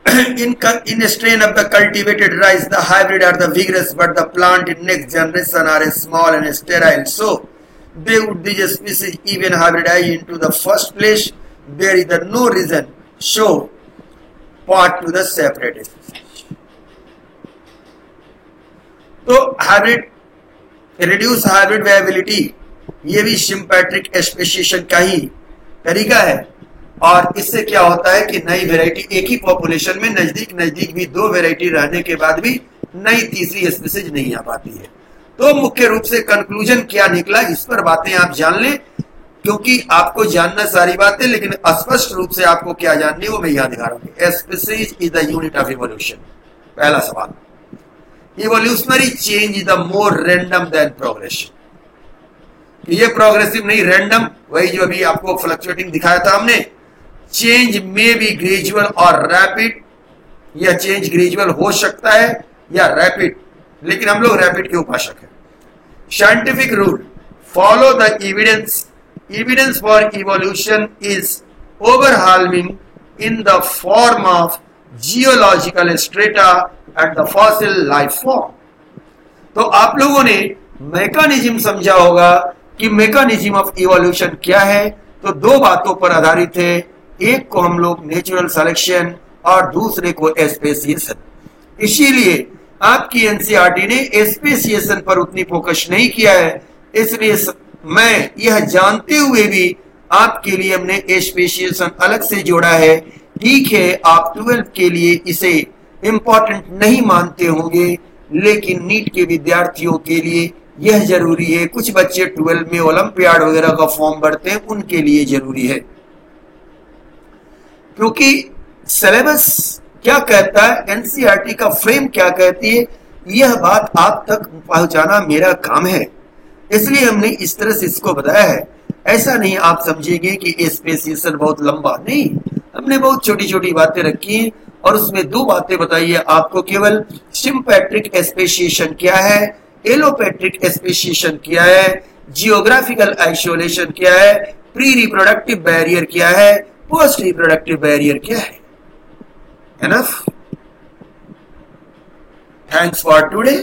In a strain of the cultivated rice, the hybrid are the vigorous, but the plant in next generation are small and sterile. So, they would these species even hybridize into the first place. There is no reason show part to the separate species. तो hybrid reduce hybrid variability ये भी सिंपैट्रिक speciation का ही तरीका है, और इससे क्या होता है कि नई वैरायटी एक ही पॉपुलेशन में नजदीक नजदीक भी दो वैरायटी रहने के बाद भी नई तीसरी स्पीसीज नहीं आ पाती है। तो मुख्य रूप से कंक्लूजन क्या निकला, इस पर बातें आप जान लें, क्योंकि आपको जानना सारी बातें, लेकिन स्पष्ट रूप से आपको क्या जाननी वो मैं यहां दिखा रहा हूं। Species is the unit of evolution. पहला सवाल, evolutionary change is the more random than progression. ये प्रोग्रेसिव नहीं, रैंडम, वही जो अभी आपको फ्लक्चुएटिंग दिखाया था हमने। चेंज मे बी ग्रेजुअल और रैपिड, यह चेंज ग्रेजुअल हो सकता है या रैपिड, लेकिन हम लोग रैपिड के उपासक हैं। Scientific rule, follow the evidence, evidence for evolution is overwhelming in the form of geological strata and the fossil life form। तो आप लोगों ने मैकेनिज्म समझा होगा कि मैकेनिज्म ऑफ इवोल्यूशन क्या है। तो दो बातों पर आधारित है, एक को हम लोग नेचुरल सिलेक्शन और दूसरे को स्पेसिएशन। इसीलिए आपकी एनसीईआरटी ने स्पेसिएशन पर उतनी फोकस नहीं किया है, इसलिए मैं यह जानते हुए भी आपके लिए हमने स्पेसिएशन अलग से जोड़ा है। ठीक है, आप 12 के लिए इसे इंपॉर्टेंट नहीं मानते होंगे, लेकिन नीट के विद्यार्थियों के लिए यह जरूरी है। कुछ बच्चे 12 में ओलंपियाड वगैरह का फॉर्म भरते हैं, उनके लिए जरूरी है, क्योंकि सिलेबस क्या कहता है, एनसीईआरटी का फ्रेम क्या कहती है, यह बात आप तक पहुंचाना मेरा काम है। इसलिए हमने इस तरह से इसको बताया है। ऐसा नहीं आप समझेंगे कि स्पेसिएशन बहुत लंबा, नहीं, हमने बहुत छोटी छोटी बातें रखी हैं और उसमें 2 बातें बताई है आपको केवल। सिम्पैट्रिक स्पेसिएशन क्या है, एलोपैट्रिक स्पेसिएशन क्या है, जियोग्राफिकल आइसोलेशन क्या है, प्री रिप्रोडक्टिव बैरियर क्या है, पोस्ट रिप्रोडक्टिव बैरियर क्या है। एनफ। Thanks for today.